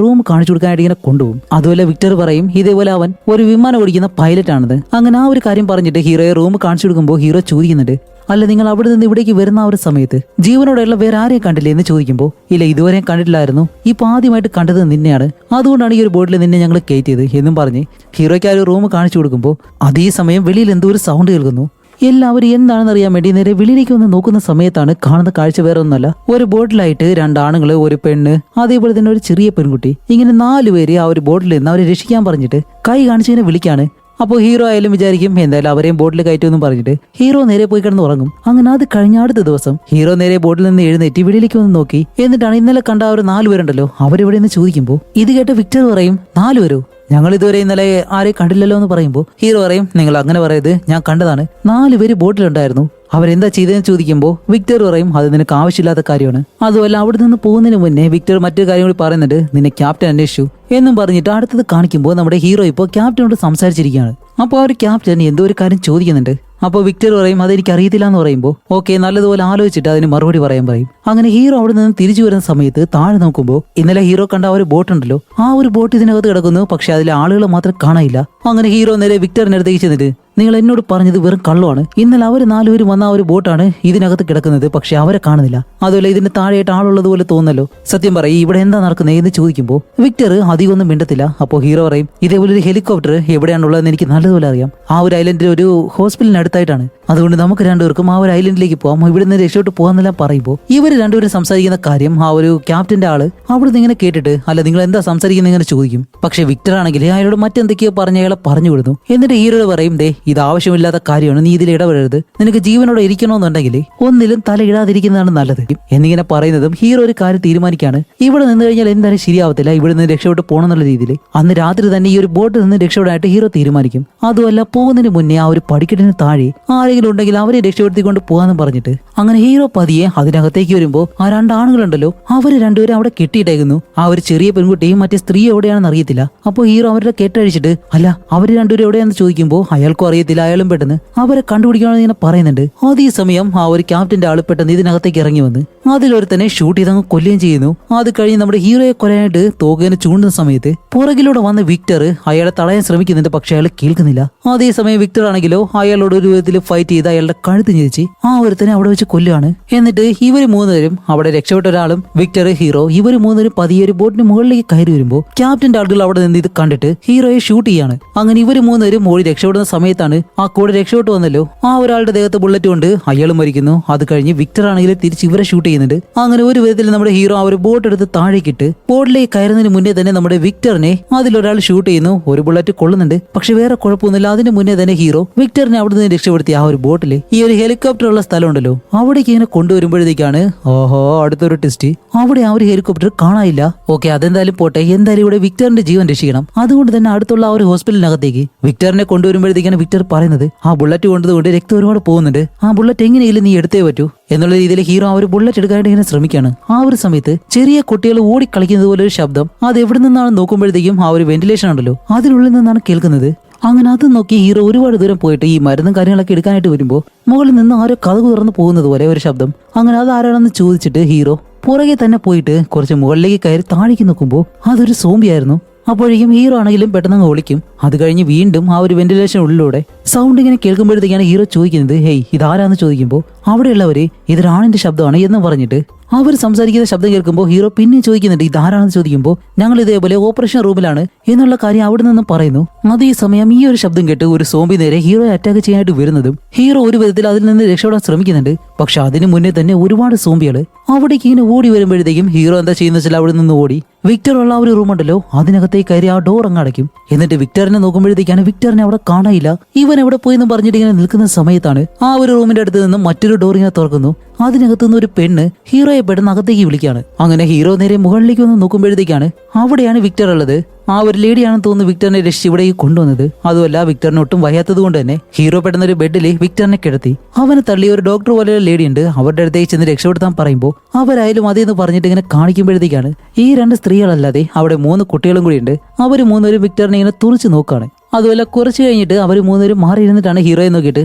റൂം കാണിച്ചു കൊടുക്കാനായിട്ട് ഇങ്ങനെ കൊണ്ടുപോകും. അതുപോലെ വിക്ടർ പറയും ഇതേപോലെ അവൻ ഒരു വിമാനം ഓടിക്കുന്ന പൈലറ്റ് ആണെന്ന്. അങ്ങനെ ആ ഒരു കാര്യം പറഞ്ഞിട്ട് ഹീറോയെ റൂം കാണിച്ചു കൊടുക്കുമ്പോൾ ഹീറോ ചോദിക്കുന്നുണ്ട്, അല്ല നിങ്ങൾ അവിടെ നിന്ന് ഇവിടേക്ക് വരുന്ന ആ ഒരു സമയത്ത് ജീവനോടെയുള്ള വേറെ ആരെയും കണ്ടില്ലേ എന്ന് ചോദിക്കുമ്പോൾ ഇല്ല, ഇതുവരെയും കണ്ടിട്ടില്ലായിരുന്നു, ഇപ്പൊ ആദ്യമായിട്ട് കണ്ടത് നിന്നെയാണ്, അതുകൊണ്ടാണ് ഈ ഒരു ബോർഡിൽ നിന്നെ ഞങ്ങൾ കയറ്റിയത് എന്നും പറഞ്ഞ് ഹീറോയ്ക്ക് ആ ഒരു റൂം കാണിച്ചു കൊടുക്കുമ്പോൾ അതേ സമയം വെളിയിൽ എന്തോ ഒരു സൗണ്ട് കേൾക്കുന്നു. എല്ലാവരും എന്താണെന്ന് അറിയാൻ വേണ്ടി നേരെ വെളിയിലേക്ക് വന്ന് നോക്കുന്ന സമയത്താണ് കാണുന്ന കാഴ്ച വേറെ ഒന്നല്ല, ഒരു ബോട്ടിലായിട്ട് 2 ആണുങ്ങള്, ഒരു പെണ്ണ്, അതേപോലെ തന്നെ ഒരു ചെറിയ പെൺകുട്ടി, ഇങ്ങനെ 4 പേര് ആ ഒരു ബോട്ടിൽ നിന്ന് അവരെ രക്ഷിക്കാൻ പറഞ്ഞിട്ട് കൈ കാണിച്ചതിനെ വിളിക്കാണ്. അപ്പോൾ ഹീറോ ആയാലും വിചാരിക്കും എന്തായാലും അവരെയും ബോട്ടിൽ കയറ്റുമെന്നും പറഞ്ഞിട്ട് ഹീറോ നേരെ പോയി കിടന്ന് ഉറങ്ങും. അങ്ങനെ അത് കഴിഞ്ഞ അടുത്ത ദിവസം ഹീറോ നേരെ ബോട്ടിൽ നിന്ന് എഴുന്നേറ്റ് വെളിയിലേക്ക് വന്ന് നോക്കി. എന്നിട്ടാണ് ഇന്നലെ കണ്ട ആ ഒരു 4 പേരുണ്ടല്ലോ അവരെവിടെ നിന്ന് ചോദിക്കുമ്പോൾ ഇത് കേട്ട് വിക്ടർ പറയും, 4 പേരോ, ഞങ്ങൾ ഇതുവരെ ഇന്നലെ ആരെയും കണ്ടില്ലല്ലോ എന്ന് പറയുമ്പോൾ ഹീറോ പറയും, നിങ്ങൾ അങ്ങനെ പറയത്, ഞാൻ കണ്ടതാണ്, 4 പേര് ബോട്ടിലുണ്ടായിരുന്നു, അവരെന്താ ചെയ്തതെന്ന് ചോദിക്കുമ്പോൾ വിക്ടർ പറയും, അത് നിനക്ക് ആവശ്യമില്ലാത്ത കാര്യമാണ്. അതുമല്ല അവിടെ നിന്ന് പോകുന്നതിന് മുന്നേ വിക്ടർ മറ്റൊരു കാര്യം കൂടി പറയുന്നുണ്ട്, നിന്നെ ക്യാപ്റ്റൻ അന്വേഷിച്ചു എന്നും പറഞ്ഞിട്ട് അടുത്തത് കാണിക്കുമ്പോൾ നമ്മുടെ ഹീറോ ഇപ്പോൾ ക്യാപ്റ്റനോട് സംസാരിച്ചിരിക്കുകയാണ്. അപ്പോൾ ആ ഒരു ക്യാപ്റ്റൻ എന്തോ ഒരു കാര്യം ചോദിക്കുന്നുണ്ട്. അപ്പോൾ വിക്ടർ പറയും, അതെനിക്ക് അറിയത്തില്ല എന്ന് പറയുമ്പോൾ ഓക്കെ, നല്ലതുപോലെ ആലോചിച്ചിട്ട് അതിന് മറുപടി പറയാൻ പറയും. അങ്ങനെ ഹീറോ അവിടെ നിന്ന് തിരിച്ചു വരുന്ന സമയത്ത് താഴെ നോക്കുമ്പോൾ ഇന്നലെ ഹീറോ കണ്ട ആ ഒരു ബോട്ട് ഉണ്ടല്ലോ ആ ഒരു ബോട്ട് ഇതിനകത്ത് കിടക്കുന്നു, പക്ഷെ അതിലെ ആളുകളെ മാത്രം കാണാനില്ല. അങ്ങനെ ഹീറോ നേരെ വിക്ടറിന്റെ അടുത്തേക്ക് ചെന്നിട്ട്, നിങ്ങൾ എന്നോട് പറഞ്ഞത് വെറും കള്ളമാണ്, ഇന്നലെ അവർ 4 പേര് വന്ന ആ ഒരു ബോട്ടാണ് ഇതിനകത്ത് കിടക്കുന്നത്, പക്ഷെ അവരെ കാണുന്നില്ല, അതുപോലെ ഇതിന് താഴെയായിട്ട് ആളുള്ളത് പോലെ തോന്നല്ലോ, സത്യം പറയും ഇവിടെ എന്താ നടക്കുന്നത് എന്ന് ചോദിക്കുമ്പോൾ വിക്ടർ അധികം ഒന്നും മിണ്ടത്തില്ല. അപ്പോൾ ഹീറോ പറയും, ഇതേപോലെ ഒരു ഹെലികോപ്റ്റർ എവിടെയാണുള്ളതെന്ന് എനിക്ക് നല്ലതുപോലെ അറിയാം, ആ ഒരു ഐലൻഡിൽ ഒരു ഹോസ്പിറ്റലിന് അടുത്തായിട്ടാണ്, അതുകൊണ്ട് നമുക്ക് 2 പേർക്കും ആ ഒരു ഐലൻഡിലേക്ക് പോകാം, ഇവിടെ നിന്ന് രക്ഷോട്ട് പോകാന്നെല്ലാം പറയുമ്പോൾ ഇവർ 2 പേരും സംസാരിക്കുന്ന കാര്യം ആ ഒരു ക്യാപ്റ്റന്റെ ആള് അവിടെ നിന്ന് ഇങ്ങനെ കേട്ടിട്ട്, അല്ല നിങ്ങൾ എന്താ സംസാരിക്കുന്നത് ഇങ്ങനെ ചോദിക്കും. പക്ഷെ വിക്ടർ ആണെങ്കിൽ അയാളോട് മറ്റെന്തൊക്കെയോ പറഞ്ഞ അയാളെ പറഞ്ഞു വിടുന്നു. എന്നിട്ട് ഹീറോയോട് പറയും, ദേ ഇത് ആവശ്യമില്ലാത്ത കാര്യമാണ്, നീ ഇതിൽ ഇടപെടരുത്, നിനക്ക് ജീവനോടെ ഇരിക്കണമെന്നുണ്ടെങ്കിൽ ഒന്നിലും തലയിടാതിരിക്കുന്നതാണ് നല്ലത് എന്നിങ്ങനെ പറയുന്നതും ഹീറോ ഒരു കാര്യം തീരുമാനിക്കാണ്, ഇവിടെ നിന്ന് കഴിഞ്ഞാൽ എന്തായാലും ശരിയാവത്തില്ല, ഇവിടെ നിന്ന് രക്ഷപ്പെട്ട് പോകണം എന്നുള്ള രീതിയിൽ അന്ന് രാത്രി തന്നെ ഈ ഒരു ബോട്ടിൽ നിന്ന് രക്ഷപ്പെടാനായിട്ട് ഹീറോ തീരുമാനിക്കും. അതുമല്ല പോകുന്നതിന് മുന്നേ ആ ഒരു പടിക്കെട്ടിന് താഴെ ആരെങ്കിലും ഉണ്ടെങ്കിൽ അവരെ രക്ഷപ്പെടുത്തിക്കൊണ്ട് പോകാന്നും പറഞ്ഞിട്ട് അങ്ങനെ ഹീറോ പതിയെ അതിനകത്തേക്ക് വരുമ്പോൾ ആ 2 ആണുങ്ങളുണ്ടല്ലോ അവര് 2 പേരും അവിടെ കെട്ടിയിട്ടേക്കുന്നു. ആ ഒരു ചെറിയ പെൺകുട്ടിയും മറ്റേ സ്ത്രീ എവിടെയാണെന്ന് അറിയത്തില്ല. അപ്പോൾ ഹീറോ അവരുടെ കെട്ടഴിച്ചിട്ട്, അല്ല അവര് 2 പേരും എവിടെയാണെന്ന് ചോദിക്കുമ്പോൾ അയാൾക്കും അറിയത്തില്ല, അയാളും പെട്ടെന്ന് അവരെ കണ്ടുപിടിക്കണമെന്ന് ഇങ്ങനെ പറയുന്നുണ്ട്. അതേ സമയം ആ ഒരു ക്യാപ്റ്റന്റെ ആള് പെട്ടെന്ന് ഇതിനകത്തേക്ക് ഇറങ്ങി വന്ന് അതിലൊരുത്തനെ ഷൂട്ട് ചെയ്തങ്ങ് കൊല്ലുകയും ചെയ്യുന്നു. അത് കഴിഞ്ഞ് നമ്മുടെ ഹീറോയെ കൊല്ലാനായിട്ട് തോക്കേനെ ചൂണ്ടുന്ന സമയത്ത് പുറകിലൂടെ വന്ന വിക്ടർ അയാളെ തടയാൻ ശ്രമിക്കുന്നുണ്ട്, പക്ഷെ അയാൾ കേൾക്കുന്നില്ല. അതേസമയം വിക്ടർ ആണെങ്കിലോ അയാളോട് ഒരു വിധത്തിൽ ഫൈറ്റ് ചെയ്ത് അയാളുടെ കഴുത്ത് ഞെരിച്ച് ആ ഒരുത്തനെ അവിടെ വെച്ച് കൊല്ലുകയാണ്. എന്നിട്ട് ഇവര് 3 പേരും അവിടെ രക്ഷപ്പെട്ട ഒരാളും വിക്ടർ, ഹീറോ, ഇവര് 3 പേരും പതിയെ ഒരു ബോട്ടിന് മുകളിലേക്ക് കയറി വരുമ്പോൾ ക്യാപ്റ്റന്റെ ആളുകൾ അവിടെ നിന്ന് ഇത് കണ്ടിട്ട് ഹീറോയെ ഷൂട്ട് ചെയ്യാണ്. അങ്ങനെ ഇവര് 3 പേരും ഓടി രക്ഷപ്പെടുന്ന സമയത്താണ് ആ കൂടെ രക്ഷപ്പെട്ടു വന്നല്ലോ ആ ഒരാളുടെ ദേഹത്ത് ബുള്ളറ്റ് കൊണ്ട് അയാളും മരിക്കുന്നു. അത് കഴിഞ്ഞ് വിക്ടർ ആണെങ്കിൽ തിരിച്ച് ഇവരെ ഷൂട്ട് ചെയ്യുന്നുണ്ട്. അങ്ങനെ ഒരു വിധത്തിൽ നമ്മുടെ ഹീറോ ആ ഒരു ബോട്ട് എടുത്ത് താഴേക്കിട്ട് ബോട്ടിലേക്ക് കയറുന്നതിന് മുന്നേ തന്നെ നമ്മുടെ വിക്ടറിനെ അതിലൊരാൾ ഷൂട്ട് ചെയ്യുന്നു. ഒരു ബുള്ളറ്റ് കൊള്ളുന്നുണ്ട്, പക്ഷെ വേറെ കുഴപ്പമൊന്നുമില്ല. അതിന് മുന്നേ തന്നെ ഹീറോ വിക്ടറിനെ അവിടെ നിന്ന് രക്ഷപ്പെടുത്തി ആ ഒരു ബോട്ടില് ഈ ഒരു ഹെലികോപ്റ്റർ ഉള്ള സ്ഥലം ഉണ്ടല്ലോ അവിടേക്ക് ഇങ്ങനെ കൊണ്ടുവരുമ്പോഴത്തേക്കാണ് ഓഹോ അടുത്തൊരു ടെസ്റ്റ്, അവിടെ ആ ഒരു ഹെലികോപ്റ്റർ കാണാനില്ല. ഓക്കെ അതെന്തായാലും പോട്ടെ, എന്തായാലും ഇവിടെ വിക്ടറിന്റെ ജീവൻ രക്ഷിക്കണം. അതുകൊണ്ട് തന്നെ അടുത്തുള്ള ആ ഒരു ഹോസ്പിറ്റലിനകത്തേക്ക് വിക്ടറിനെ കൊണ്ടുവരുമ്പോഴത്തേക്കാണ് വിക്ടർ പറയുന്നത്, ആ ബുള്ളറ്റ് കൊണ്ടതുകൊണ്ട് രക്തം ഒരുപാട് പോകുന്നുണ്ട്, ആ ബുള്ളറ്റ് എങ്ങനെയെങ്കിലും നീ എടുത്തേ പറ്റൂ എന്നുള്ള രീതിയിൽ ഹീറോ ആ ഒരു ബുള്ളറ്റ് എടുക്കാനായിട്ട് ഇങ്ങനെ ശ്രമിക്കുകയാണ്. ആ ഒരു സമയത്ത് ചെറിയ കുട്ടികൾ ഓടിക്കളിക്കുന്നത് പോലെ ഒരു ശബ്ദം അത് എവിടെ നിന്നാണ് നോക്കുമ്പോഴത്തേക്കും ആ ഒരു വെന്റിലേഷൻ ഉണ്ടല്ലോ അതിനുള്ളിൽ നിന്നാണ് കേൾക്കുന്നത്. അങ്ങനെ അത് നോക്കി ഹീറോ ഒരുപാട് ദൂരം പോയിട്ട് ഈ മരുന്നും കാര്യങ്ങളൊക്കെ എടുക്കാനായിട്ട് വരുമ്പോൾ മുകളിൽ നിന്ന് ആരോ കതക് തുറന്ന് പോകുന്നത് പോലെ ഒരു ശബ്ദം. അങ്ങനെ അത് ആരാണെന്ന് ചോദിച്ചിട്ട് ഹീറോ പുറകെ തന്നെ പോയിട്ട് കുറച്ച് മുകളിലേക്ക് കയറി താഴേക്ക് നോക്കുമ്പോൾ അതൊരു സോംബിയായിരുന്നു. അപ്പോഴേക്കും ഹീറോ ആണെങ്കിലും പെട്ടെന്ന് ഒളിക്കും. അത് കഴിഞ്ഞ് വീണ്ടും ആ ഒരു വെന്റിലേഷൻ ഉള്ളിലൂടെ സൗണ്ട് ഇങ്ങനെ കേൾക്കുമ്പോഴത്തേക്കാണ് ഹീറോ ചോദിക്കുന്നത്, ഹേയ് ഇതാരാന്ന് ചോദിക്കുമ്പോൾ അവിടെയുള്ളവര് ഇതൊരാണിന്റെ ശബ്ദമാണ് എന്ന് പറഞ്ഞിട്ട് അവർ സംസാരിക്കുന്ന ശബ്ദം കേൾക്കുമ്പോൾ ഹീറോ പിന്നെ ചോദിക്കുന്നുണ്ട് ഇതാരാണെന്ന് ചോദിക്കുമ്പോൾ ഞങ്ങൾ ഇതേപോലെ ഓപ്പറേഷൻ റൂമിലാണ് എന്നുള്ള കാര്യം അവിടെ നിന്നും പറയുന്നു. അതേസമയം ഈ ഒരു ശബ്ദം കേട്ട് ഒരു സോംബി നേരെ ഹീറോയെ അറ്റാക്ക് ചെയ്യാനായിട്ട് വരുന്നതും ഹീറോ ഒരു വിധത്തിൽ അതിൽ നിന്ന് രക്ഷപ്പെടാൻ ശ്രമിക്കുന്നുണ്ട്. പക്ഷെ അതിനു മുന്നേ തന്നെ ഒരുപാട് സോംബികൾ അവിടേക്ക് ഇങ്ങനെ ഓടി വരുമ്പോഴത്തേക്കും ഹീറോ എന്താ ചെയ്യുന്ന വെച്ചാൽ അവിടെ നിന്ന് ഓടി വിക്ടർ ഉള്ള ഒരു റൂം ഉണ്ടല്ലോ അതിനകത്തേക്ക് കയറി ആ ഡോർ അങ്ങ് അടയ്ക്കും. എന്നിട്ട് വിക്ടറിനെ നോക്കുമ്പോഴത്തേക്കാണ് വിക്ടറിനെ അവിടെ കാണാനില്ല. ഇവൻ എവിടെ പോയെന്ന് പറഞ്ഞിട്ട് ഇങ്ങനെ നിൽക്കുന്ന സമയത്താണ് ആ ഒരു റൂമിന്റെ അടുത്ത് നിന്നും മറ്റൊരു ഡോർ ഇങ്ങനെ തുറക്കുന്നു. അതിനകത്ത് നിന്ന് ഒരു പെണ്ണ് ഹീറോയെ പെട്ടെന്ന് അകത്തേക്ക് വിളിക്കാണ്. അങ്ങനെ ഹീറോ നേരെ മുകളിലേക്ക് വന്ന് നോക്കുമ്പോഴത്തേക്കാണ് അവിടെയാണ് വിക്ടർ ഉള്ളത്. ആ ഒരു ലേഡിയാണെന്ന് തോന്നുന്നു വിക്ടറിനെ രക്ഷിച്ച് ഇവിടേക്ക് കൊണ്ടുവന്നത്. അതുമല്ല വിക്ടറിന് ഒട്ടും വയ്യാത്തത് കൊണ്ട് തന്നെ ഹീറോ പെട്ടെന്ന് ഒരു ബെഡിൽ വിക്ടറിനെ കിടത്തി. അവനെ തള്ളി ഒരു ഡോക്ടർ പോലെയുള്ള ലേഡി ഉണ്ട് അവരുടെ അടുത്തേക്ക് ചെന്ന് രക്ഷപ്പെടുത്താൻ പറയുമ്പോൾ അവരായാലും അതേന്ന് പറഞ്ഞിട്ട് ഇങ്ങനെ കാണിക്കുമ്പോഴത്തേക്കാണ് ഈ രണ്ട് സ്ത്രീകളല്ലാതെ അവിടെ 3 കുട്ടികളും കൂടി ഉണ്ട്. അവര് 3 പേരും വിക്ടറിനെ ഇങ്ങനെ തുറച്ചു നോക്കാണ്. അതുപോലെ കുറച്ച് കഴിഞ്ഞിട്ട് അവർ 3 പേരും മാറി ഇരുന്നിട്ടാണ് ഹീറോയെ നോക്കിയിട്ട്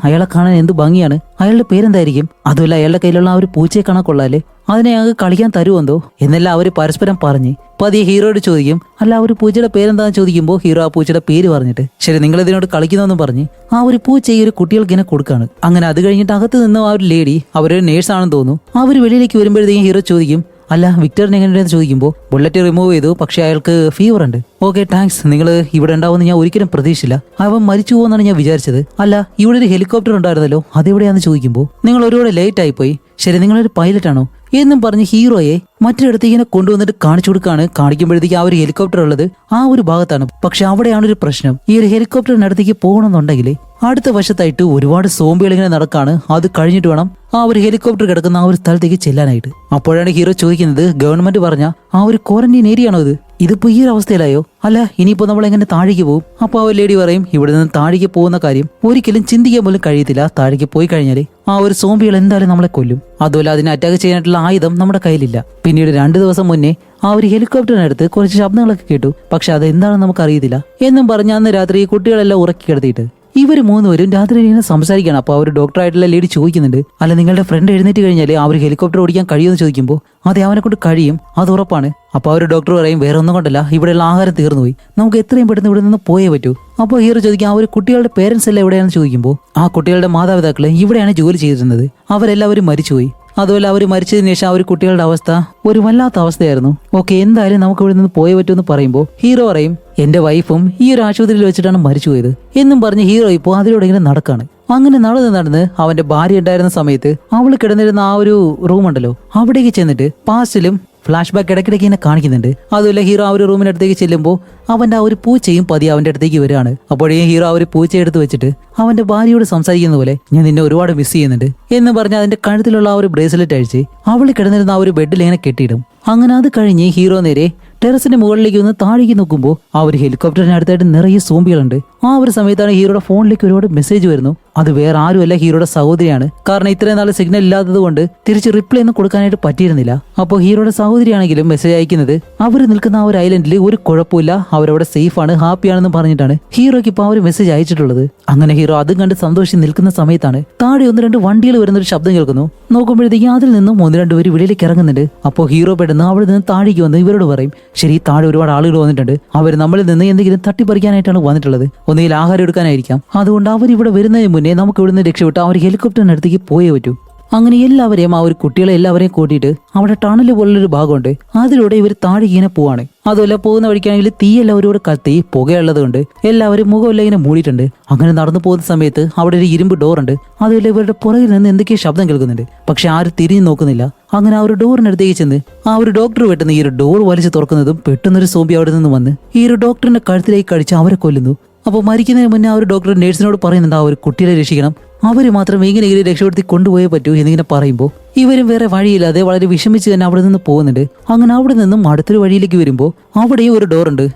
അയാളെ കാണാൻ എന്ത് ഭംഗിയാണ്, അയാളുടെ പേരെന്തായിരിക്കും, അതുമല്ല അയാളുടെ കയ്യിലുള്ള ആ ഒരു പൂച്ചയെ കാണാൻ കൊള്ളാല്ലേ, അതിനെ ഞങ്ങൾക്ക് കളിക്കാൻ തരുമെന്തോ എന്നെല്ലാം അവർ പരസ്പരം പറഞ്ഞ് പതിയെ ഹീറോയോട് ചോദിക്കും അല്ല ഒരു പൂച്ചയുടെ പേരെന്താന്ന് ചോദിക്കുമ്പോൾ ഹീറോ ആ പൂച്ചയുടെ പേര് പറഞ്ഞിട്ട് ശരി നിങ്ങൾ ഇതിനോട് കളിക്കുന്നതെന്നും പറഞ്ഞ് ആ ഒരു പൂച്ച ഈ ഒരു കുട്ടികൾക്ക് ഇങ്ങനെ കൊടുക്കാണ്. അങ്ങനെ അത് കഴിഞ്ഞിട്ട് അകത്ത് നിന്ന് ആ ഒരു ലേഡി അവരൊരു നേഴ്സാണെന്ന് തോന്നുന്നു. അവർ വെളിയിലേക്ക് വരുമ്പോഴത്തേക്കും ഹീറോ ചോദിക്കും അല്ല വിക്ടറിന് എങ്ങനെയാണെന്ന് ചോദിക്കുമ്പോൾ ബുള്ളറ്റ് റിമൂവ് ചെയ്തു പക്ഷെ അയാൾക്ക് ഫീവർ ഉണ്ട്. ഓക്കെ താങ്ക്സ്, നിങ്ങൾ ഇവിടെ ഉണ്ടാവുമെന്ന് ഞാൻ ഒരിക്കലും പ്രതീക്ഷിച്ചില്ല, അവൻ മരിച്ചു പോകുമെന്നാണ് ഞാൻ വിചാരിച്ചത്. അല്ല ഇവിടെ ഒരു ഹെലികോപ്റ്റർ ഉണ്ടായിരുന്നല്ലോ അതെവിടെയാണെന്ന് ചോദിക്കുമ്പോൾ നിങ്ങൾ ഒരുപാട് ലേറ്റ് ആയിപ്പോയി, ശരി നിങ്ങളൊരു പൈലറ്റ് ആണോ എന്നും പറഞ്ഞ് ഹീറോയെ മറ്റൊരിടത്തേക്ക് ഇങ്ങനെ കൊണ്ടുവന്നിട്ട് കാണിച്ചു കൊടുക്കാണ്. കാണിക്കുമ്പോഴത്തേക്ക് ആ ഒരു ഹെലികോപ്റ്റർ ഉള്ളത് ആ ഒരു ഭാഗത്താണ്. പക്ഷെ അവിടെയാണ് ഒരു പ്രശ്നം, ഈ ഒരു ഹെലികോപ്റ്ററിനടുത്തേക്ക് പോകണമെന്നുണ്ടെങ്കിൽ അടുത്ത വശത്തായിട്ട് ഒരുപാട് സോംബികൾ ഇങ്ങനെ നടക്കാണ്. അത് കഴിഞ്ഞിട്ട് വേണം ആ ഒരു ഹെലികോപ്റ്റർ കിടക്കുന്ന ആ ഒരു സ്ഥലത്തേക്ക് ചെല്ലാനായിട്ട്. അപ്പോഴാണ് ഹീറോ ചോദിക്കുന്നത് ഗവൺമെന്റ് പറഞ്ഞ ആ ഒരു ക്വാറന്റൈൻ ഏരിയ ആണോ ഇതിപ്പോ ഈ ഒരു അവസ്ഥയിലായോ, അല്ല ഇനിയിപ്പോ നമ്മൾ എങ്ങനെ താഴേക്ക് പോകും? അപ്പൊ ആ ഒരു ലേഡി പറയും ഇവിടെ നിന്ന് താഴേക്ക് പോകുന്ന കാര്യം ഒരിക്കലും ചിന്തിക്കാൻ പോലും കഴിയത്തില്ല, താഴേക്ക് പോയി കഴിഞ്ഞാല് ആ ഒരു സോംബികൾ എന്തായാലും നമ്മളെ കൊല്ലും, അതുപോലെ അതിനെ അറ്റാക്ക് ചെയ്യാനായിട്ടുള്ള ആയുധം നമ്മുടെ കയ്യിലില്ല. പിന്നീട് 2 ദിവസം മുന്നേ ആ ഒരു ഹെലികോപ്റ്ററിനടുത്ത് കുറച്ച് ശബ്ദങ്ങളൊക്കെ കേട്ടു, പക്ഷെ അത് എന്താണെന്ന് നമുക്ക് അറിയത്തില്ല എന്നും പറഞ്ഞ് അന്ന് രാത്രി ഈ കുട്ടികളെല്ലാം ഉറക്കി കിടത്തിയിട്ട് ഇവർ 3 പേരും രാത്രി ഇങ്ങനെ സംസാരിക്കണം. അപ്പൊ ആ ഒരു ഡോക്ടറായിട്ടുള്ള ലേഡി ചോദിക്കുന്നുണ്ട് അല്ല നിങ്ങളുടെ ഫ്രണ്ട് എഴുന്നേറ്റ് കഴിഞ്ഞാൽ ആ ഒരു ഹെലികോപ്റ്റർ ഓടിക്കാൻ കഴിയുമെന്ന് ചോദിക്കുമ്പോൾ അതെ അവനെ കൊണ്ട് കഴിയും, അത് ഉറപ്പാണ്. അപ്പൊ ആ ഒരു ഡോക്ടർ പറയും വേറെ ഒന്നും കൊണ്ടല്ല ഇവിടെയുള്ള ആഹാരം തീർന്നുപോയി, നമുക്ക് എത്രയും പെട്ടെന്ന് ഇവിടെ നിന്ന് പോയേ പറ്റൂ. അപ്പോൾ ഹീറോ ചോദിക്കും ആ ഒരു കുട്ടികളുടെ പേരൻസ് എല്ലാം എവിടെയാണെന്ന് ചോദിക്കുമ്പോൾ ആ കുട്ടികളുടെ മാതാപിതാക്കള് ഇവിടെയാണ് ജോലി ചെയ്തിരുന്നത്, അവരെല്ലാവരും മരിച്ചുപോയി. അതുപോലെ അവർ മരിച്ചതിന് ശേഷം ആ ഒരു കുട്ടികളുടെ അവസ്ഥ ഒരു വല്ലാത്ത അവസ്ഥയായിരുന്നു. ഓക്കെ എന്തായാലും നമുക്ക് ഇവിടെ നിന്ന് പോയേ പറ്റുമെന്ന് പറയുമ്പോൾ ഹീറോ പറയും എന്റെ വൈഫും ഈ ഒരു ആശുപത്രിയിൽ വെച്ചിട്ടാണ് മരിച്ചുപോയത് എന്നും പറഞ്ഞ് ഹീറോ ഇപ്പോൾ അതിലൂടെ ഇങ്ങനെ നടക്കാണ്. അങ്ങനെ നടന്ന് അവന്റെ ഭാര്യ ഉണ്ടായിരുന്ന സമയത്ത് അവൾ കിടന്നിരുന്ന ആ ഒരു റൂം ഉണ്ടല്ലോ അവിടേക്ക് ചെന്നിട്ട് പാസ്റ്റിലും ഫ്ലാഷ് ബാക്ക് ഇടയ്ക്കിടയ്ക്ക് ഇങ്ങനെ കാണിക്കുന്നുണ്ട്. അതുമല്ല ഹീറോ ആ ഒരു റൂമിനടുത്തേക്ക് ചെല്ലുമ്പോൾ അവന്റെ ആ ഒരു പൂച്ചയും പതി അവന്റെ അടുത്തേക്ക് വരികയാണ്. അപ്പോഴേ ഹീറോ ആ ഒരു പൂച്ചയെ എടുത്ത് വെച്ചിട്ട് അവന്റെ ഭാര്യയോട് സംസാരിക്കുന്ന പോലെ ഞാൻ നിന്നെ ഒരുപാട് മിസ് ചെയ്യുന്നുണ്ട് എന്ന് പറഞ്ഞ് അതിന്റെ കഴുത്തിലുള്ള ആ ഒരു ബ്രേസ്ലെറ്റ് അഴിച്ച് അവൾ കിടന്നിരുന്ന ആ ഒരു ബെഡിൽ ഇങ്ങനെ കെട്ടിയിടും. അങ്ങനെ അത് കഴിഞ്ഞ് ഹീറോ നേരെ ടെറസിന്റെ മുകളിലേക്ക് ഒന്ന് താഴേക്ക് നോക്കുമ്പോൾ ആ ഒരു ഹെലികോപ്റ്ററിന് അടുത്തായിട്ട് നിറയെ സോംബികളുണ്ട്. ആ ഒരു സമയത്താണ് ഹീറോയുടെ ഫോണിലേക്ക് ഒരുപാട് മെസ്സേജ് വരുന്നു. അത് വേറെ ആരുമല്ല ഹീറോയുടെ സഹോദരിയാണ്. കാരണം ഇത്രയും നാൾ സിഗ്നൽ ഇല്ലാത്തത് കൊണ്ട് തിരിച്ച് റിപ്ലൈ ഒന്നും കൊടുക്കാനായിട്ട് പറ്റിയിരുന്നില്ല. അപ്പോൾ ഹീറോയുടെ സഹോദരിയാണെങ്കിലും മെസ്സേജ് അയക്കുന്നത് അവർ നിൽക്കുന്ന ആ ഒരു ഐലൻഡിൽ ഒരു കുഴപ്പമില്ല, അവരവിടെ സേഫ് ആണ്, ഹാപ്പി ആണെന്ന് പറഞ്ഞിട്ടാണ് ഹീറോയ്ക്ക് ഇപ്പോൾ ആ ഒരു മെസ്സേജ് അയച്ചിട്ടുള്ളത്. അങ്ങനെ ഹീറോ അതും കണ്ട് സന്തോഷിച്ച് നിൽക്കുന്ന സമയത്താണ് താഴെ 1-2 വണ്ടികൾ വരുന്ന ഒരു ശബ്ദം കേൾക്കുന്നു. നോക്കുമ്പോഴത്തേക്കും അതിൽ നിന്നും 1-2 പേര് വെളിയിലേക്ക് ഇറങ്ങുന്നുണ്ട്. അപ്പോൾ ഹീറോ പെട്ടെന്ന് അവിടെ നിന്ന് താഴേക്ക് വന്ന് ഇവരോട് പറയും ശരി താഴെ ഒരുപാട് ആളുകൾ വന്നിട്ടുണ്ട്, അവർ നമ്മളിൽ നിന്ന് എന്തെങ്കിലും തട്ടിപ്പറിക്കാനായിട്ടാണ് വന്നിട്ടുള്ളത്, ഒന്നുകിൽ ആഹാരം എടുക്കാനായിരിക്കാം, അതുകൊണ്ട് അവർ ഇവിടെ വരുന്നതിന് മുന്നേ നമുക്ക് ഇവിടുന്ന് രക്ഷപ്പെട്ട് ആ ഒരു ഹെലികോപ്റ്ററിനടുത്തേക്ക് പോയേ പറ്റൂ. അങ്ങനെ എല്ലാവരെയും ആ ഒരു കുട്ടികളെ എല്ലാവരെയും കൂട്ടിയിട്ട് അവിടെ ടണല് പോലുള്ളൊരു ഭാഗമുണ്ട്, അതിലൂടെ ഇവർ താഴേക്ക് ഇങ്ങനെ പോവാണ്. അതുമല്ല പോകുന്ന വഴിക്കാണെങ്കിൽ തീയെല്ലാം ഒരുപാട് കത്തി പുകയുള്ളത് കൊണ്ട് എല്ലാവരും മുഖമെല്ലാം ഇങ്ങനെ മൂടിയിട്ടുണ്ട്. അങ്ങനെ നടന്നു പോകുന്ന സമയത്ത് അവിടെ ഒരു ഇരുമ്പ് ഡോർ ഉണ്ട്, അതുപോലെ ഇവരുടെ പുറകിൽ നിന്ന് എന്തൊക്കെയോ ശബ്ദം കേൾക്കുന്നുണ്ട്, പക്ഷെ ആരും തിരിഞ്ഞു നോക്കുന്നില്ല. അങ്ങനെ ആ ഒരു ഡോറിനടുത്തേക്ക് ചെന്ന് ആ ഒരു ഡോക്ടർ പെട്ടെന്ന് ഈ ഒരു ഡോർ വലിച്ചു തുറക്കുന്നതും പെട്ടെന്നൊരു സോംബി അവിടെ നിന്ന് വന്ന് ഈ ഒരു ഡോക്ടറിന്റെ കഴുത്തിലേക്ക് കടിച്ച് അവരെ കൊല്ലുന്നു. അപ്പോൾ മരിക്കുന്നതിന് മുന്നേ ആ ഒരു ഡോക്ടർ നേഴ്സിനോട് പറയുന്നുണ്ട് ആ ഒരു കുട്ടിയെ രക്ഷിക്കണം, അവര് മാത്രം എങ്ങനെയെങ്കിലും രക്ഷപ്പെടുത്തി കൊണ്ടുപോയേ പറ്റൂ എന്നിങ്ങനെ പറയുമ്പോൾ ഇവരും വേറെ വഴിയില്ലാതെ വളരെ വിഷമിച്ച് തന്നെ അവിടെ നിന്ന് പോകുന്നുണ്ട്. അങ്ങനെ അവിടെ നിന്നും അടുത്തൊരു വഴിയിലേക്ക് വരുമ്പോൾ അവിടെയും ഒരു ഡോർ ഉണ്ട്.